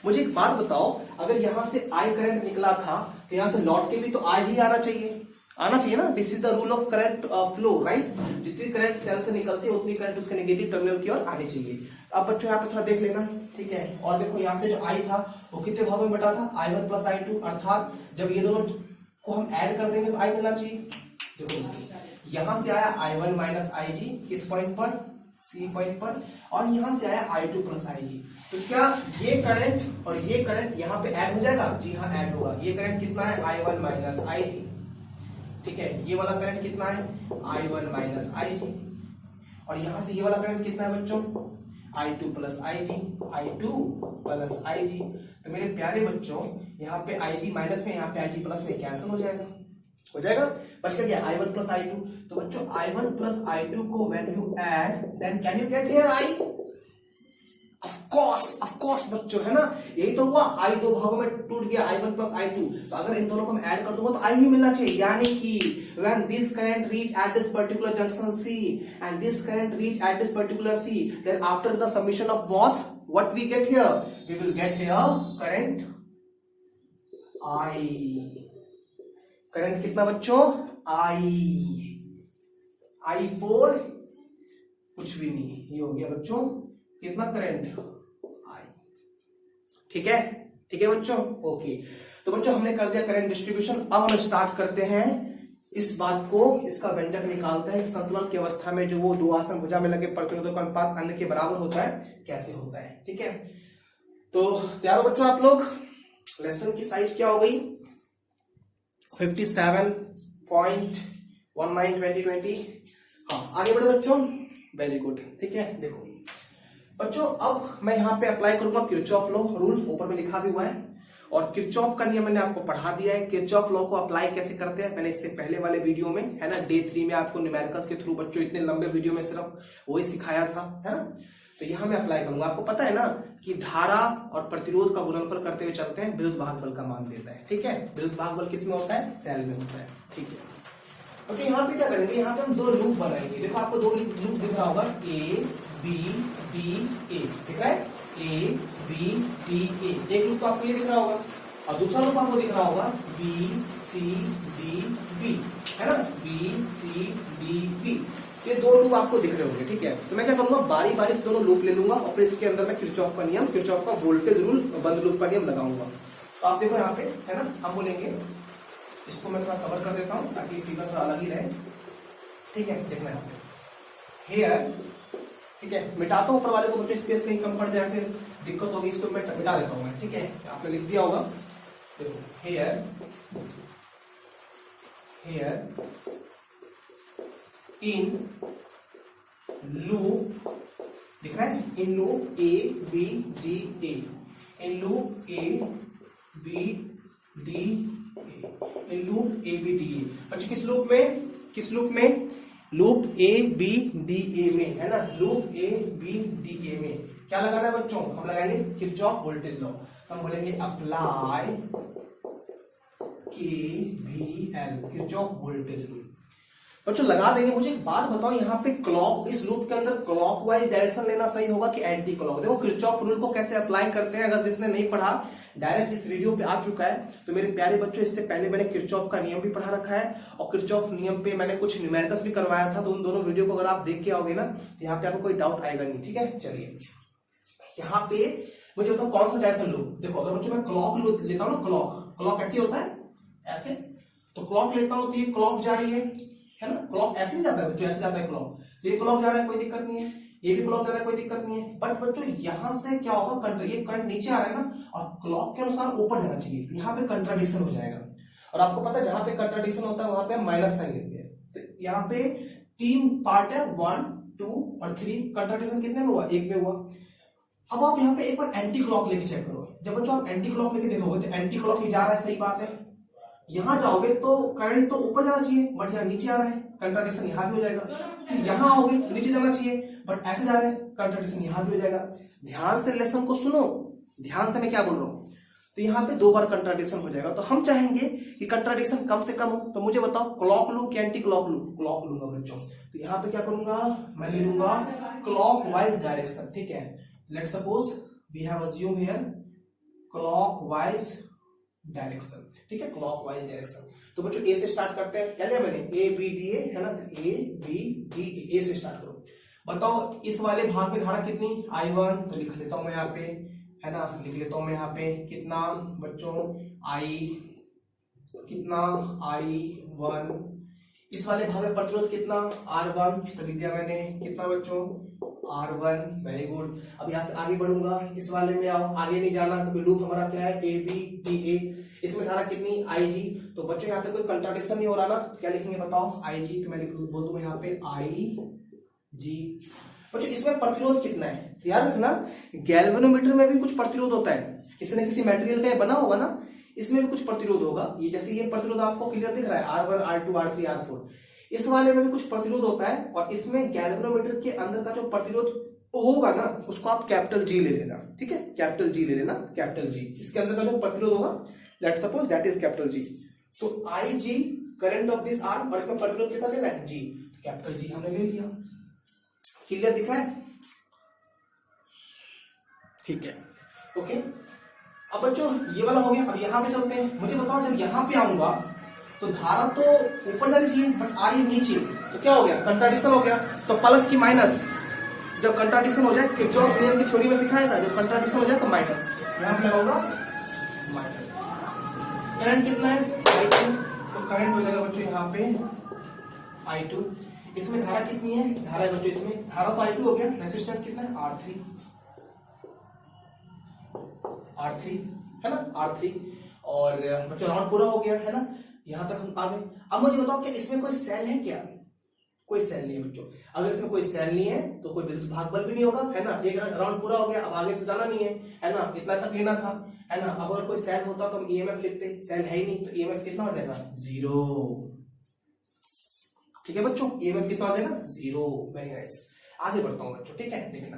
Speaker 1: मुझे एक बात बताओ, अगर यहाँ से I करंट निकला था तो यहाँ से लौट के भी तो I ही आना चाहिए, आना चाहिए ना। This is the rule of current flow, right. जितनी करंट सेल से निकलती है उतनी करंट उसके नेगेटिव टर्मिनल की ओर आनी चाहिए। अब बच्चों यहाँ पे थोड़ा देख लेना, ठीक है। और देखो यहाँ से जो I था वो कितने भागों में बटा था, I1 प्लस I2, अर्थात जब ये दोनों को हम ऐड कर देंगे तो I मिलना चाहिए। देखो यहाँ से आया I1 माइनस IG किस पॉइंट पर, C पॉइंट पर, और यहाँ से आया I2 प्लस IG। तो क्या ये करंट और ये करंट यहाँ पे ऐड हो जाएगा, जी हाँ ऐड होगा। ये करंट कितना है, I1 माइनस IG, ठीक है। ये वाला करंट कितना है, I1 माइनस IG, और यहां से ये वाला करंट कितना है बच्चों, I2 plus IG, I2 plus IG। तो मेरे प्यारे बच्चों यहाँ पे IG माइनस में, यहाँ पे IG प्लस में कैंसिल हो जाएगा, हो जाएगा। बच गया I1 प्लस I2। तो बच्चों I1 प्लस I2 को when you add then can you get here I, of course बच्चों, है ना। यही तो हुआ, I दो भागों में टूट गया, I1 प्लस I2। तो अगर इन दोनों को मैं ऐड कर दूंगा तो I ही मिलना चाहिए। यानी कि when this current reach at this particular junction C and this current reach at this particular C, then after the summation of both, what we get here, we will get here current I। Current कितना बच्चों, I4 कुछ भी नहीं, ये हो गया बच्चों कितना करंट, I। ठीक है, ठीक है बच्चों, ओके। तो बच्चों हमने कर दिया करंट डिस्ट्रीब्यूशन। अब हम स्टार्ट करते हैं इस बात को, इसका व्यंजक निकालते हैं। संतुलन की अवस्था में जो वो दो आसन भुजा में लगे प्रतिरोधों का अनुपात अन्य के बराबर होता है, कैसे होता है, ठीक है। तो तैयार हो बच्चों आप लोग। लेसन की साइज क्या हो गई, 57.19/2020। हाँ आगे बढ़े बच्चों, वेरी गुड, ठीक है। देखो बच्चों अब मैं यहाँ पे अप्लाई करूंगा किरचॉफ लॉ रूल, ऊपर में लिखा भी हुआ है, और किरचॉफ का नियम मैंने आपको पढ़ा दिया है। किरचॉफ लॉ को अप्लाई कैसे करते हैं मैंने इससे पहले वाले वीडियो में, है ना, डे 3 में आपको न्यूमेरिकल्स के थ्रू बच्चों इतने लंबे वीडियो में सिर्फ वही सिखाया था, है ना। तो यहाँ मैं अप्लाई करूंगा। आपको पता है ना कि धारा और प्रतिरोध का गुणनफल करते हुए चलते हैं, विद्युत भागफल का मान देता है, ठीक है। विद्युत भागफल किस में होता है, सेल में होता है, ठीक है। तो यहाँ पे क्या करेंगे, यहाँ पे हम दो लूप बनाएंगे। देखो आपको दो लूप दिख रहा होगा, A B D A, दिख रहा है, A B D A। एक लूप तो आपको ये दिख रहा होगा, और दूसरा लूप आपको दिख रहा होगा B C D B, है ना, B C D B। ये दो लूप आपको दिख रहे होंगे, ठीक है। तो मैं क्या करूंगा, बारी बारी से दोनों लूप ले लूंगा और फिर इसके अंदर मैं किरचॉफ का नियम, किरचॉफ का वोल्टेज रूल, बंद लूप का नियम लगाऊंगा। तो आप देखो यहाँ पे, है ना, हम बोलेंगे, इसको मैं थोड़ा कवर कर देता हूं ताकि फिगर थोड़ा अलग ही रहे, ठीक है। देखना यहाँ पे हेयर, ठीक है, मिटाता हूं ऊपर वाले को, मुझे स्पेस कहीं कम पड़ जाए फिर दिक्कत होगी, इसको मैं मिटा देता हूं मैं, ठीक है। आपने लिख दिया होगा, देखो हेयर इन लूप, दिख रहा है, in loop A B D A, in loop A B D A, in loop A B D A। अच्छा किस लूप में, किस लूप में, loop A B D A में, है ना, loop A B D A में क्या लगाना है बच्चों, हम लगाएंगे किरचॉफ वोल्टेज लॉ। तो हम बोलेंगे apply KVL, Kirchhoff voltage law. बच्चों लगा देंगे। मुझे एक बात बताओ, यहाँ पे क्लॉक, इस लूप के अंदर क्लॉकवाइज डायरेक्शन लेना सही होगा कि एंटी क्लॉक। देखो किरचॉफ रूल को कैसे अप्लाई करते हैं, अगर जिसने नहीं पढ़ा डायरेक्ट इस वीडियो पे आ चुका है, तो मेरे प्यारे बच्चों इससे पहले मैंने किरचॉफ का नियम भी पढ़ा रखा है, और किरचॉफ नियम पे मैंने कुछ न्यूमेरिकल्स भी करवाया था। तो उन दोनों वीडियो को अगर आप देख के आओगे ना, तो यहाँ पे आपको कोई डाउट आएगा नहीं, ठीक है। चलिए यहाँ पे मुझे बताओ कौन सा डायरेक्शन लूप। देखो अगर बच्चों मैं क्लॉक लेता हूँ ना, क्लॉक ऐसे होता है, ऐसे, तो क्लॉक लेता हूं तो ये क्लॉक जा रही है ना, क्लॉक ऐसे नहीं जाता है बच्चों, ऐसे जाता है क्लॉक, तो ये क्लॉक जा रहा है, कोई दिक्कत नहीं है। ये भी क्लॉक जा रहा है, कोई दिक्कत नहीं है। बट बच्चों यहां से क्या होगा, ये करंट नीचे आ रहा है ना, और क्लॉक के अनुसार ऊपर जाना चाहिए, यहाँ पे कंट्राडिक्शन हो जाएगा। और आपको पता है जहां पे कंट्राडिक्शन होता है वहां पे माइनस साइन लेते हैं। तो यहाँ पे 3 पार्ट है, 1, 2 और 3। कंट्राडिक्शन कितने में हुआ, 1 में हुआ। अब आप यहाँ पे एक बार एंटी क्लॉक लेके चेक करो। जब बच्चों आप एंटी क्लॉक लेके देखोगे तो एंटी क्लॉक ही जा रहा है, सही बात है। यहां जाओगे तो करंट तो ऊपर जाना चाहिए, बट यहाँ नीचे आ रहा है, कंट्राडिक्शन यहाँ भी हो जाएगा। यहां आओगे नीचे जाना चाहिए, बट ऐसे जा रहा है, कंट्राडिक्शन यहाँ भी हो जाएगा। ध्यान से लेसन को सुनो, ध्यान से मैं क्या बोल रहा हूं। तो यहाँ पे 2 बार कंट्राडिक्शन हो जाएगा। तो हम चाहेंगे कि कंट्राडिक्शन कम से कम हो। तो मुझे बताओ क्लॉक लू कि एंटी क्लॉक लू? क्लॉक लूंगा बच्चों। तो यहाँ पे क्या करूंगा, मैं ले लूंगा क्लॉक वाइज डायरेक्शन। ठीक है, let's suppose we have assume here clock wise direction. ठीक है, क्लॉक वाइज डायरेक्शन। तो बच्चों ए से स्टार्ट करते हैं, क्या लिया मैंने, ए बी डी ए है ना, ए बी डी ए से स्टार्ट करो। बताओ इस वाले भाग में धारा कितनी, I1। तो लिख लेता हूं मैं यहाँ पे, है ना, लिख लेता हूं मैं यहाँ पे कितना बच्चों, कितना I1। इस वाले भाग में प्रतिरोध कितना, R1। तो लिख दिया मैंने कितना बच्चों, R1। Very good. अब यहाँ से आगे बढ़ूंगा, इस वाले में आओ, आगे नहीं जाना क्योंकि लूप हमारा क्या है, ए बी डी ए। इसमें धारा कितनी, IG। तो बच्चों यहाँ पे कोई कंट्राडिक्शन नहीं हो रहा ना, तो क्या लिखेंगे बताओ, IG। तो मैं बोल दूंगा यहाँ पे IG। बच्चों इसमें प्रतिरोध कितना है, याद रखना गैल्वेनोमीटर में भी कुछ प्रतिरोध होता है, किसी न किसी मटेरियल का बना होगा ना, इसमें भी कुछ प्रतिरोध होगा। ये जैसे ये प्रतिरोध आपको क्लियर दिख रहा है, R1 R2 R3 R4। इस वाले में भी कुछ प्रतिरोध होता है, और इसमें गैल्वेनोमीटर के अंदर का जो प्रतिरोध होगा ना, उसको आप कैपिटल G ले लेना। ठीक है, कैपिटल G ले लेना, कैपिटल G। इसके अंदर का जो प्रतिरोध होगा, let's suppose that is capital G। तो IG current of this arm, और इसमें प्रतिरोध कितना लेना है, G। कैपिटल G हमने ले लिया। क्लियर दिख रहा है? ठीक है, ओके। अब बच्चों ये वाला हो गया। अब यहां पे चलते हैं। मुझे बताओ जब यहां पे आऊंगा तो धारा तो ऊपर जानी चाहिए, बट आ रही नीचे, तो क्या हो गया, कंट्राडिक्शन हो गया। तो प्लस की माइनस, जब कंट्राडिक्शन हो जाए, किरचॉफ नियम की थ्योरी में सिखाया था, जब कंट्राडिक्शन हो जाए तो माइनस, यहां पे लगाऊंगा माइनस। करंट कितना है, I2। तो करंट हो जाएगा बच्चों यहाँ पे I2। इसमें धारा कितनी है, धारा है बच्चों इसमें, धारा तो I2 हो गया। रेजिस्टेंस कितना है, R3 है ना, R3। और बच्चों राउंड पूरा हो गया है ना, यहां तक हम आ गए। अब मुझे बताओ कि इसमें कोई सेल है क्या, कोई सेल नहीं है बच्चों। अगर इसमें कोई सेल नहीं है तो कोई विद्युत भागबल भी नहीं होगा, है ना। एक राउंड पूरा हो गया, अब आगे तो जाना नहीं है ना, इतना तक लेना था, है ना। अगर कोई सेल होता तो हम EMF लिखते, सेल है ही नहीं, तो EMF कितना हो जाएगा, 0। ठीक है बच्चों, EMF कितना हो जाएगा, 0। Very nice. आगे बढ़ता हूं बच्चों, ठीक है, देखना।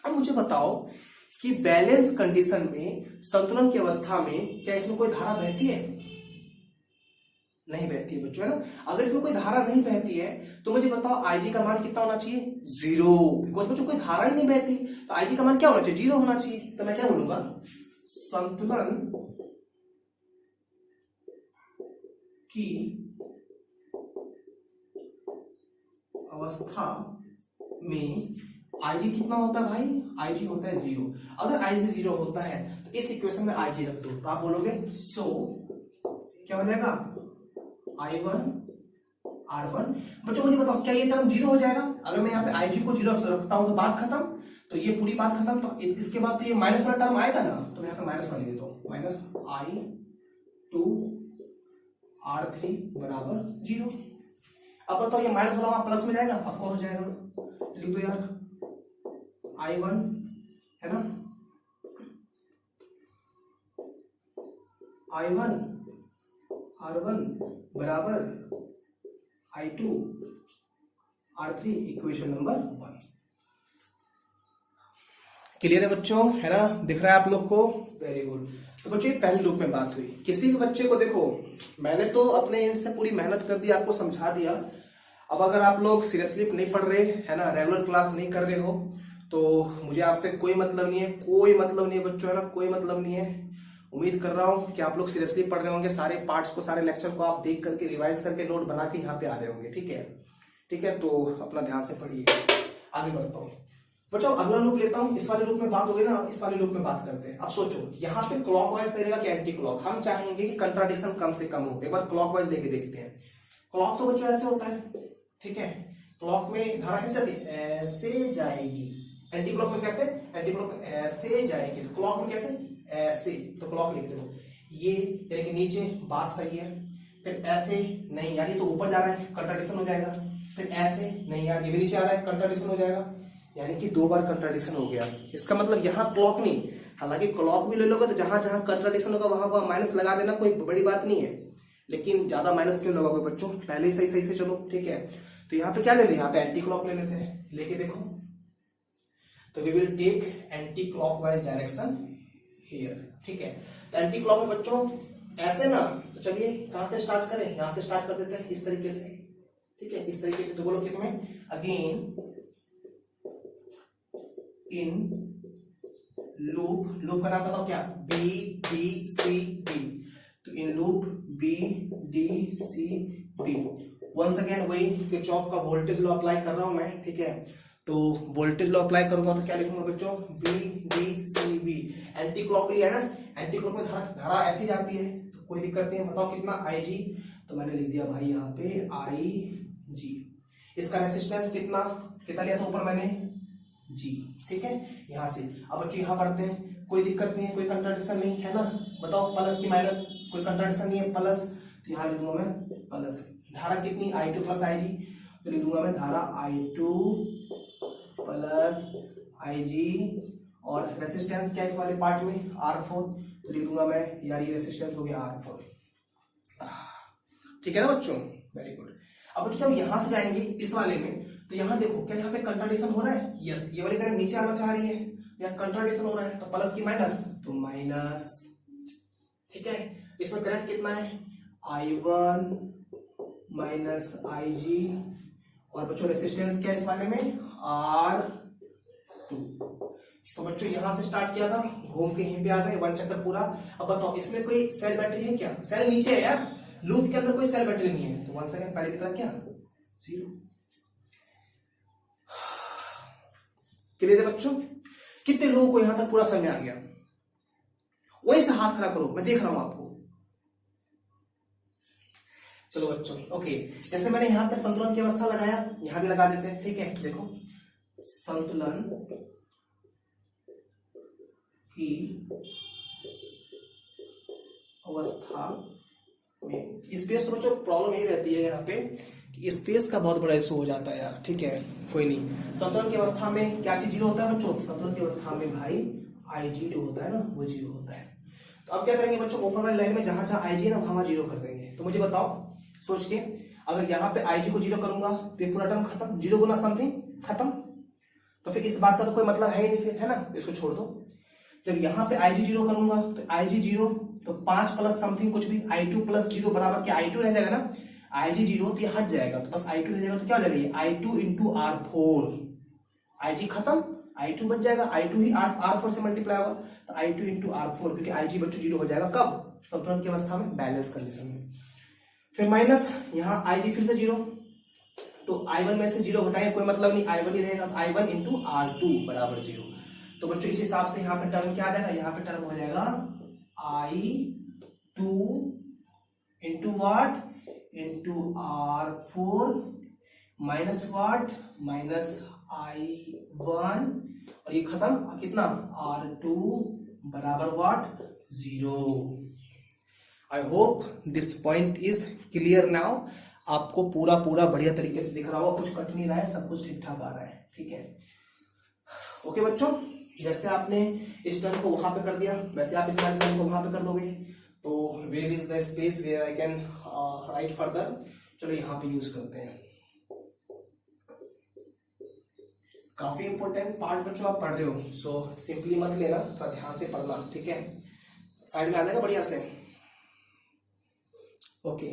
Speaker 1: अब मुझे बताओ कि बैलेंस कंडीशन में, संतुलन की अवस्था में, क्या इसमें कोई धारा बहती है, नहीं बहती है बच्चों, है ना। अगर इसमें कोई धारा नहीं बहती है तो मुझे बताओ IG का मान कितना होना चाहिए, 0। बिकॉज बच्चों कोई धारा ही नहीं बहती, तो IG का मान क्या होना चाहिए, 0 होना चाहिए। तो मैं क्या बोलूंगा, संतुलन की अवस्था में IG कितना होता है भाई, IG होता है 0। अगर IG 0 होता है तो इस इक्वेशन में IG रख दो, तो आप बोलोगे सो क्या हो जाएगा, I1 R1। बच्चों मुझे बताओ क्या ये टर्म 0 हो जाएगा, अगर मैं यहाँ पे IG को 0 रखता हूं तो बात खत्म, तो ये पूरी बात खत्म। तो इसके बाद तो ये माइनस वाला टर्म आएगा ना, तो मैं यहाँ पे माइनस वाली देता हूं, माइनस I2 R3 बराबर 0। अब बताओ ये माइनस वाला प्लस में जाएगा, ऑफकोर्स हो जाएगा। लिख दो यार I1 है ना, I1 R1 बराबर I2 R3, equation number 1। Clear है बच्चों, है ना, दिख रहा है आप लोग को, वेरी गुड। तो बच्चों ये पहले लूप में बात हुई। किसी भी बच्चे को देखो, मैंने तो अपने एंड से पूरी मेहनत कर दी, आपको समझा दिया। अब अगर आप लोग सीरियसली नहीं पढ़ रहे, है ना, रेगुलर क्लास नहीं कर रहे हो, तो मुझे आपसे कोई मतलब नहीं है, कोई मतलब नहीं है बच्चों, है ना, कोई मतलब नहीं है। उम्मीद कर रहा हूं कि आप लोग सीरियसली पढ़ रहे होंगे, सारे पार्ट्स को, सारे लेक्चर को आप देख करके, रिवाइज करके, नोट बना के यहाँ पे आ रहे होंगे। ठीक है, ठीक है, तो अपना ध्यान से पढ़िए। आगे बढ़ता हूँ बच्चों, अगला लूप लेता हूँ। इस वाले लूप में बात हो गई ना, इस वाले लूप में बात करते हैं। अब सोचो यहाँ पे क्लॉकवाइज करेगा कि एंटी क्लॉक, हम चाहेंगे कि कंट्राडिक्शन कम से कम हो। एक बार क्लॉकवाइज लेके देखते हैं। क्लॉक तो बच्चों ऐसे होता है, ठीक है, क्लॉक में धारा कैसे जाती है, ऐसे जाएगी। एंटी क्लॉक में कैसे, एंटी क्लॉक में ऐसे जाएगी, तो क्लॉक में कैसे, ऐसे। तो क्लॉक लिख दो ये, यानी कि नीचे बात सही है। फिर ऐसे नहीं यार, ये तो ऊपर जा रहा है, कंट्राडिक्शन हो जाएगा। फिर ऐसे नहीं यार, ये भी नीचे आ रहा है, कंट्राडिक्शन हो जाएगा। यानी कि 2 बार कंट्राडिक्शन हो गया। इसका मतलब यहाँ क्लॉक नहीं, हालांकि क्लॉक भी ले लोगे तो जहां जहां कंट्राडिक्शन होगा वहां वहां माइनस लगा देना, कोई बड़ी बात नहीं है। लेकिन ज्यादा माइनस क्यों लगाओगे बच्चों, पहले ही सही से चलो, ठीक है। तो यहाँ पे क्या ले लेते हैं, यहाँ पे एंटी क्लॉक ले लेते हैं। लेके देखो, तो we will take anti clockwise direction here, ठीक है। तो एंटी क्लॉक में बच्चों ऐसे ना, तो चलिए कहां से स्टार्ट करें, यहां से स्टार्ट कर देते हैं, इस तरीके से, ठीक है, इस तरीके से। तो बोलो किसमें, अगेन इन लूप का नाम बताओ क्या, बी डी सी बी। तो in loop B D C B, once again वही किरचॉफ का वोल्टेज लॉ अप्लाई कर रहा हूं मैं, ठीक है। तो वोल्टेज लॉ अप्लाई करूंगा तो क्या लिखूंगा बच्चों, B D C B. Anti clock लिया है ना, एंटी क्लॉक में धारा ऐसी जाती है, तो कोई दिक्कत नहीं है। बताओ कितना, आई जी, तो मैंने लिख दिया भाई यहाँ पे आई जी। इसका रेसिस्टेंस कितना लिया था ऊपर मैंने, जी, ठीक है। यहां से अब बच्चों यहां पढ़ते हैं, कोई दिक्कत नहीं है, कोई कंट्राडिक्शन नहीं है ना। बताओ प्लस की माइनस, कोई कंट्राडिक्शन नहीं है, प्लस। तो यहां लिख दूंगा मैं प्लस। धारा कितनी, I2 प्लस IG, तो लिख दूंगा मैं धारा I2 प्लस IG। और रेसिस्टेंस क्या इस वाले पार्ट में, R4, तो लिख दूंगा मैं यार ये रेसिस्टेंस हो गया R4, ठीक है ना बच्चों, वेरी गुड। अब बच्चों जब यहां से जाएंगे इस वाले में, तो यहां देखो क्या यहाँ पे कंट्राडिक्शन हो रहा है, यस, ये वाली करंट नीचे आना चाह रही है, यहाँ कंट्राडिक्शन हो रहा है, तो प्लस की माइनस, तो माइनस, ठीक है। इसमें करंट कितना है, I1 माइनस IG। और बच्चों रेसिस्टेंस क्या है इस वाले में, R2। तो बच्चों यहां से स्टार्ट किया था, घूम के यहीं पे आ गए, 1 चक्कर पूरा। अब बताओ इसमें कोई सेल बैटरी है क्या, सेल नीचे है यार, लूप के अंदर कोई सेल बैटरी नहीं है। तो 1 सेकंड पहले की तरह क्या, 0। क्लियर है बच्चों, कितने लोगों को यहां तक पूरा समझ आ गया, वही से हाथ खड़ा करो, मैं देख रहा हूं आपको। चलो बच्चों, ओके, जैसे मैंने यहां पे संतुलन की अवस्था लगाया, यहां भी लगा देते हैं, ठीक है। देखो संतुलन की अवस्था में स्पेस, तो बच्चों प्रॉब्लम यही रहती है यहाँ पे कि स्पेस का बहुत बड़ा इशू हो जाता है यार, ठीक है, कोई नहीं। संतुलन की अवस्था में क्या चीज 0 होता है बच्चों, संतुलन की अवस्था में भाई IG जो होता है ना वो 0 होता है। तो अब क्या करेंगे बच्चों, ऊपर वाली लाइन में जहां जहां IG है ना वहां 0 कर देंगे। तो मुझे बताओ सोच के, अगर यहाँ पे IG को 0 करूंगा तो ये पूरा टर्म खत्म, 0 गुना समथिंग खत्म। तो फिर इस बात का तो कोई मतलब है ही नहीं फिर, है ना, इसको छोड़ दो। जब यहाँ पे IG 0 करूंगा तो IG 0, तो 5 प्लस समथिंग कुछ भी, I2 प्लस 0 बराबर क्या, I2 रह जाएगा ना, IG 0 तो ये हट जाएगा, तो बस I2 रह जाएगा। तो क्या हो जाएगा, I2 इंटू R4, IG खत्म, I2 बच जाएगा, I2 ही R4 से मल्टीप्लाई होगा, तो I2 इंटू R4, क्योंकि IG बच्चों 0 हो जाएगा कब, संतुलन की अवस्था में, बैलेंस कंडीशन में। फिर माइनस, यहाँ IG फिर से 0, तो I1 में से 0 घटाएंगे कोई मतलब नहीं, I1 ही रहेगा, I1 इंटू R2 बराबर 0। तो बच्चों इस हिसाब से यहाँ पे टर्म क्या आ जाएगा, यहाँ पे टर्म हो जाएगा I2 इंटू वाट, इंटू R4 माइनस वाट, माइनस I1, और ये खत्म कितना, R2 बराबर वाट, 0। I hope this point is clear now. आपको पूरा बढ़िया तरीके से दिख रहा होगा, कुछ कट नहीं रहा है, सब कुछ ठीक ठाक आ रहा है, ठीक है। ओके बच्चों, जैसे आपने इस टर्म को वहां पे कर दिया, वैसे आप इस टर्म को वहां पे कर दोगे। तो where is the space where I can write further, चलो यहाँ पे यूज करते हैं। काफी इंपॉर्टेंट पार्ट बच्चों आप पढ़ रहे हो, सो सिंपली मत लेना, थोड़ा ध्यान से पढ़ना, ठीक है। साइड में आ जाएगा बढ़िया से, ओके।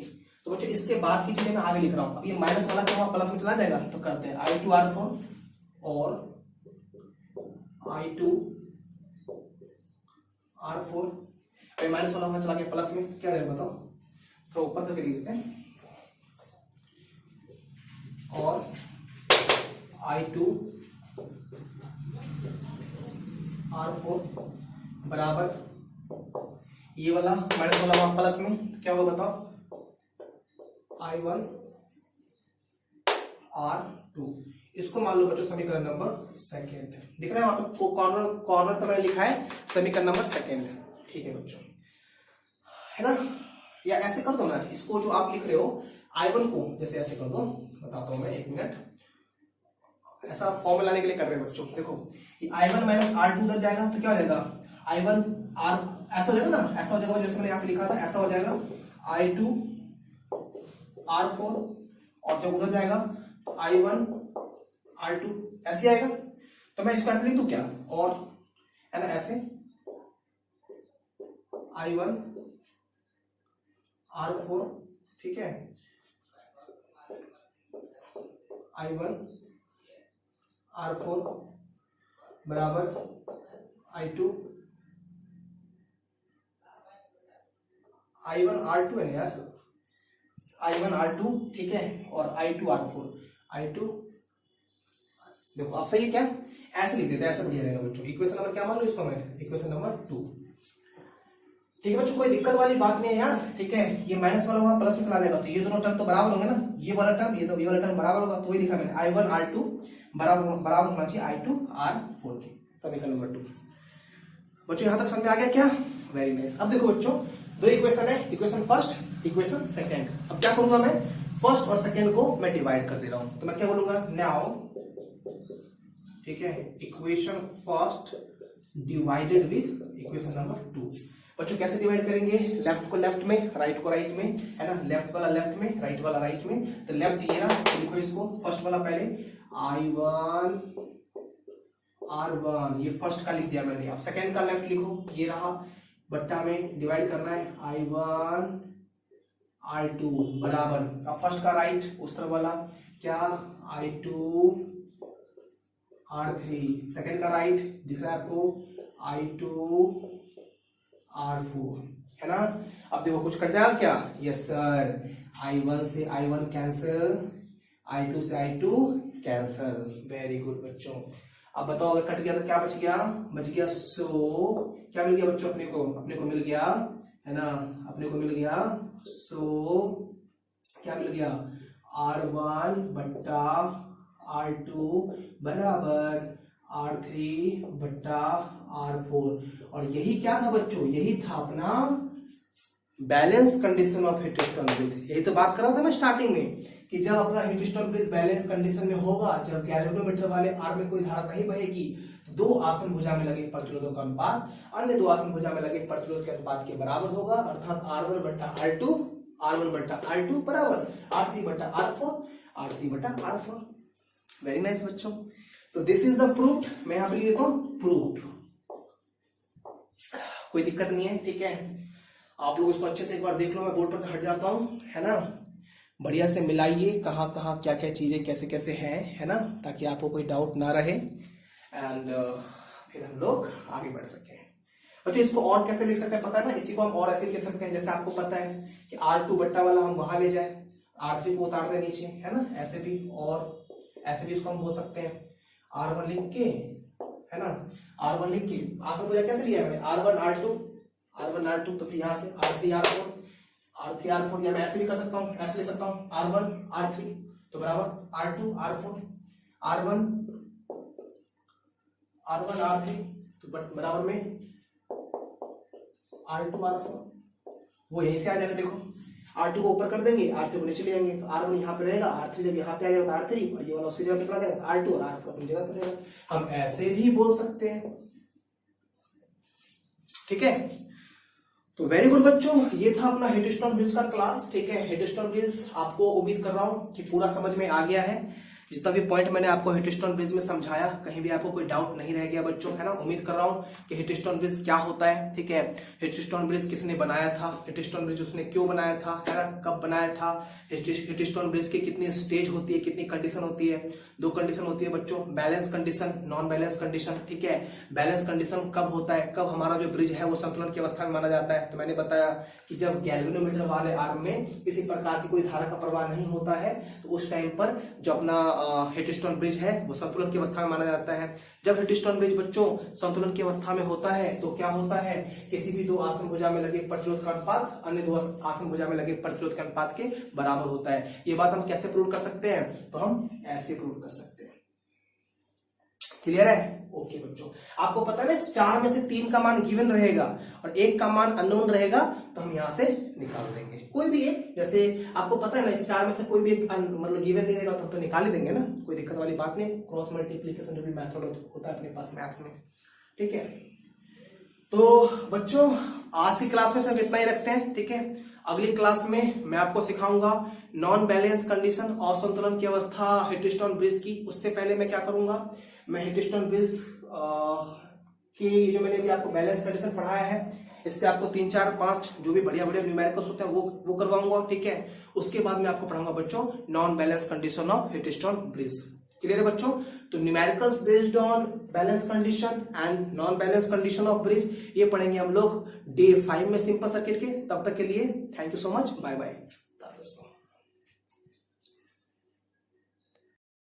Speaker 1: तो बच्चों इसके बाद की चीजें मैं आगे लिख रहा हूं। अब ये माइनस वाला क्या प्लस में चला जाएगा, तो करते हैं I2 R4 और I2 R4, माइनस वाला वहां चला गया प्लस में, क्या रहेगा बताओ, तो ऊपर करके लिख देते हैं, और I2 R4 बराबर ये वाला माइनस वाला वहां प्लस में, क्या होगा बताओ, I1 R2। इसको मान लो बच्चों समीकरण नंबर सेकेंड। दिख रहा है वहां पे कॉर्नर कॉर्नर पर मैंने लिखा है समीकरण नंबर सेकेंड। ठीक है बच्चों, है ना। या ऐसे कर दो ना, इसको जो आप लिख रहे हो I1 को जैसे ऐसे कर दो, बताता हूं मैं, एक मिनट। ऐसा फॉर्म लाने के लिए कर रहे हैं बच्चों। देखो I1 माइनस R2 उधर जाएगा तो क्या हो जाएगा, I1 R ऐसा हो जाएगा ना, ऐसा हो जाएगा जैसे मैंने यहाँ पे लिखा था, ऐसा हो जाएगा I2 R4, और जब उधर जाएगा तो I1 R2 ऐसे आएगा। तो मैं इसको ऐसे लिख दूं क्या, और है ना ऐसे I1 R4, ठीक है, I1 R4 बराबर I2 R2 है ना यार, I1 R2, ठीक है, और I2 R4, I2। देखो आप सही है क्या, ऐसे लिख देते हैं, ऐसा दिया रहेगा बच्चों। इक्वेशन नंबर क्या मान लो इसको मैं, इक्वेशन नंबर 2। ठीक है बच्चों, कोई दिक्कत वाली बात नहीं है यार। ठीक है, ये माइनस वाला वहां प्लस में चला जाएगा तो ये दोनों टर्म तो बराबर होंगे ना, ये वाला टर्म ये वाला टर्म बराबर होगा, तो ही लिखा मैंने I1 R2 बराबर होना चाहिए I2 R4 के, समीकरण नंबर 2। बच्चों यहां तक समझ में आ गया क्या, वेरी नाइस। अब देखो बच्चों, दो इक्वेशन है, इक्वेशन फर्स्ट, इक्वेशन सेकेंड। अब क्या करूंगा मैं, फर्स्ट और सेकेंड को मैं डिवाइड कर दे रहा हूं, तो मैं क्या बोलूंगा, नाउ, ठीक है, equation first divided with equation number 2। बच्चों कैसे डिवाइड करेंगे, लेफ्ट को लेफ्ट में, राइट को राइट में, है ना, लेफ्ट वाला लेफ्ट में, राइट वाला राइट में। तो लेफ्ट ये रहा, तो लिखो इसको, फर्स्ट वाला पहले I1 R1, ये फर्स्ट का लिख दिया मैंने। अब सेकेंड का लेफ्ट लिखो, ये रहा, बट्टा में डिवाइड करना है, I1 R2 बराबर, अब फर्स्ट का राइट उस तरफ वाला क्या, I2 R3, सेकेंड का राइट दिख रहा है आपको, I2 R4, है ना। अब देखो कुछ कट जाएगा क्या, यस सर, I1 से I1 कैंसिल, I2 से I2 कैंसिल, वेरी गुड बच्चों। अब बताओ अगर कट गया तो क्या बच गया, बच गया सो, क्या मिल गया बच्चों, अपने को मिल गया, है ना, अपने को मिल गया सो, क्या मिल गया, R1 बट्टा R2 बराबर R3 बट्टा R4। और यही क्या था बच्चों, यही था अपना balance condition of heat stone bridge. यही तो बात कर रहा था मैं स्टार्टिंग में, कि जब अपना heat stone bridge balance condition में होगा, जब गैल्वेनोमीटर वाले आर्म में कोई धारा नहीं बहेगी, तो दो आसन भुजा में लगे प्रतिरोधों का अनुपात अन्य दो आसन भुजा में लगे प्रतिरोध के अनुपात के बराबर होगा, अर्थात R1 बट्टा R2 बराबर R3 बट्टा R4। वेरी नाइस बच्चों, तो दिस इज द प्रूफ। मैं यहां पर लिख देता हूं प्रूफ, कोई दिक्कत नहीं है। ठीक है, आप लोग इसको अच्छे से एक बार देख लो, मैं बोर्ड पर से हट जाता हूं, है ना। बढ़िया से मिलाइए कहां कहां क्या क्या चीजें कैसे कैसे हैं, है ना, ताकि आपको कोई डाउट ना रहे, एंड फिर हम लोग आगे बढ़ सके। बच्चों इसको और कैसे लिख सकते हैं पता है ना, इसी को हम और ऐसे लिख सकते हैं, जैसे आपको पता है कि R2 बट्टा वाला हम वहां ले जाए, R3 को उतार दे नीचे, है ना, ऐसे भी, और ऐसे भी इसको हम बोल सकते हैं, R1 लिख के, है ना, R1 लिख के, आखिर को कैसे लिया मैंने, R1 R2, तो फिर यहां से R3 R4, या मैं ऐसे भी कर सकता हूं, ऐसे लिख सकता हूं, R1 R3 तो बराबर R2 R4, R1 R3 तो बराबर में R2 R4, वो यहीं से आ जाएगा। देखो R2 को ऊपर कर देंगे, R3 को नीचे ले आएंगे, तो R1 यहाँ पे रहेगा, R3 जब यहाँ पे आ जाएगा तो R3, और ये वाला उसकी जगह पे चला जाएगा, तो R2 और R4 अपनी जगह पे रहेगा। हम ऐसे भी बोल सकते हैं, ठीक है। तो वेरी गुड बच्चों, ये था अपना हीट स्टोन ब्रिज का क्लास। ठीक है, हीट स्टोन ब्रिज आपको उम्मीद कर रहा हूं कि पूरा समझ में आ गया है। जितना भी पॉइंट मैंने आपको हीट स्टोन ब्रिज में समझाया, कहीं भी आपको कोई डाउट नहीं रह गया बच्चों, है ना। उम्मीद कर रहा हूं कि हीट स्टोन ब्रिज क्या होता है। ठीक है, हीट स्टोन ब्रिज किसने बनाया था, हीट स्टोन ब्रिज उसने क्यों बनाया था, है ना, कब बनाया था, हीट स्टोन ब्रिज की कितनी स्टेज होती है, कितनी कंडीशन होती है। दो कंडीशन होती है बच्चों, balance condition, non balance condition. ठीक है, बैलेंस कंडीशन कब होता है, कब हमारा जो ब्रिज है वो संतुलन की अवस्था में माना जाता है। तो मैंने बताया कि जब गैल्वेनोमीटर वाले आर्म में किसी प्रकार की कोई धारा का प्रवाह नहीं होता है, तो उस टाइम पर जो अपना हिटस्टोन ब्रिज है वो संतुलन की अवस्था में माना जाता है। जब हिटस्टोन ब्रिज बच्चों संतुलन की अवस्था में होता है तो क्या होता है, किसी भी दो आसन्न भुजा में लगे प्रतिरोध का अनुपात अन्य दो आसन्न भुजा में लगे प्रतिरोध के अनुपात के बराबर होता है। ये बात हम कैसे प्रूव कर सकते हैं, तो हम ऐसे प्रूव कर सकते हैं। क्लियर है? ओके बच्चों, आपको पता है ना 4 में से 3 का मान गिवन रहेगा और 1 का मान अननोन रहेगा, तो हम यहां से निकाल देंगे कोई भी एक। जैसे आपको पता है ना इस 4 में से कोई भी एक मतलब गिवन नहीं रहेगा तो हम तो निकाल ही देंगे ना, कोई दिक्कत वाली बात नहीं। क्रॉस मल्टीप्लीकेशन जो भी मेथड होता है अपने पास मैथ्स में, ठीक है। तो बच्चों आज की क्लास में सिर्फ इतना ही रखते हैं, ठीक है। अगली क्लास में मैं आपको सिखाऊंगा नॉन बैलेंस कंडीशन और संतुलन की अवस्था हिटस्टोन ब्रिज की। उससे पहले मैं क्या करूंगा, मैं हिटस्टोन ब्रिज की जो मैंने भी आपको बैलेंस कंडीशन पढ़ाया है इस पे आपको 3, 4, 5 जो भी बढ़िया बढ़िया न्यूमेरिकल्स होते हैं वो करवाऊंगा, ठीक है। उसके बाद मैं आपको पढ़ाऊंगा बच्चों non balance condition of हिटस्टोन bridge. Clear है बच्चों? तो numericals based on balance condition and non balance condition of bridge ये पढ़ेंगे हम लोग डे 5 में सिंपल सर्किट के। तब तक के लिए thank you so much, bye bye.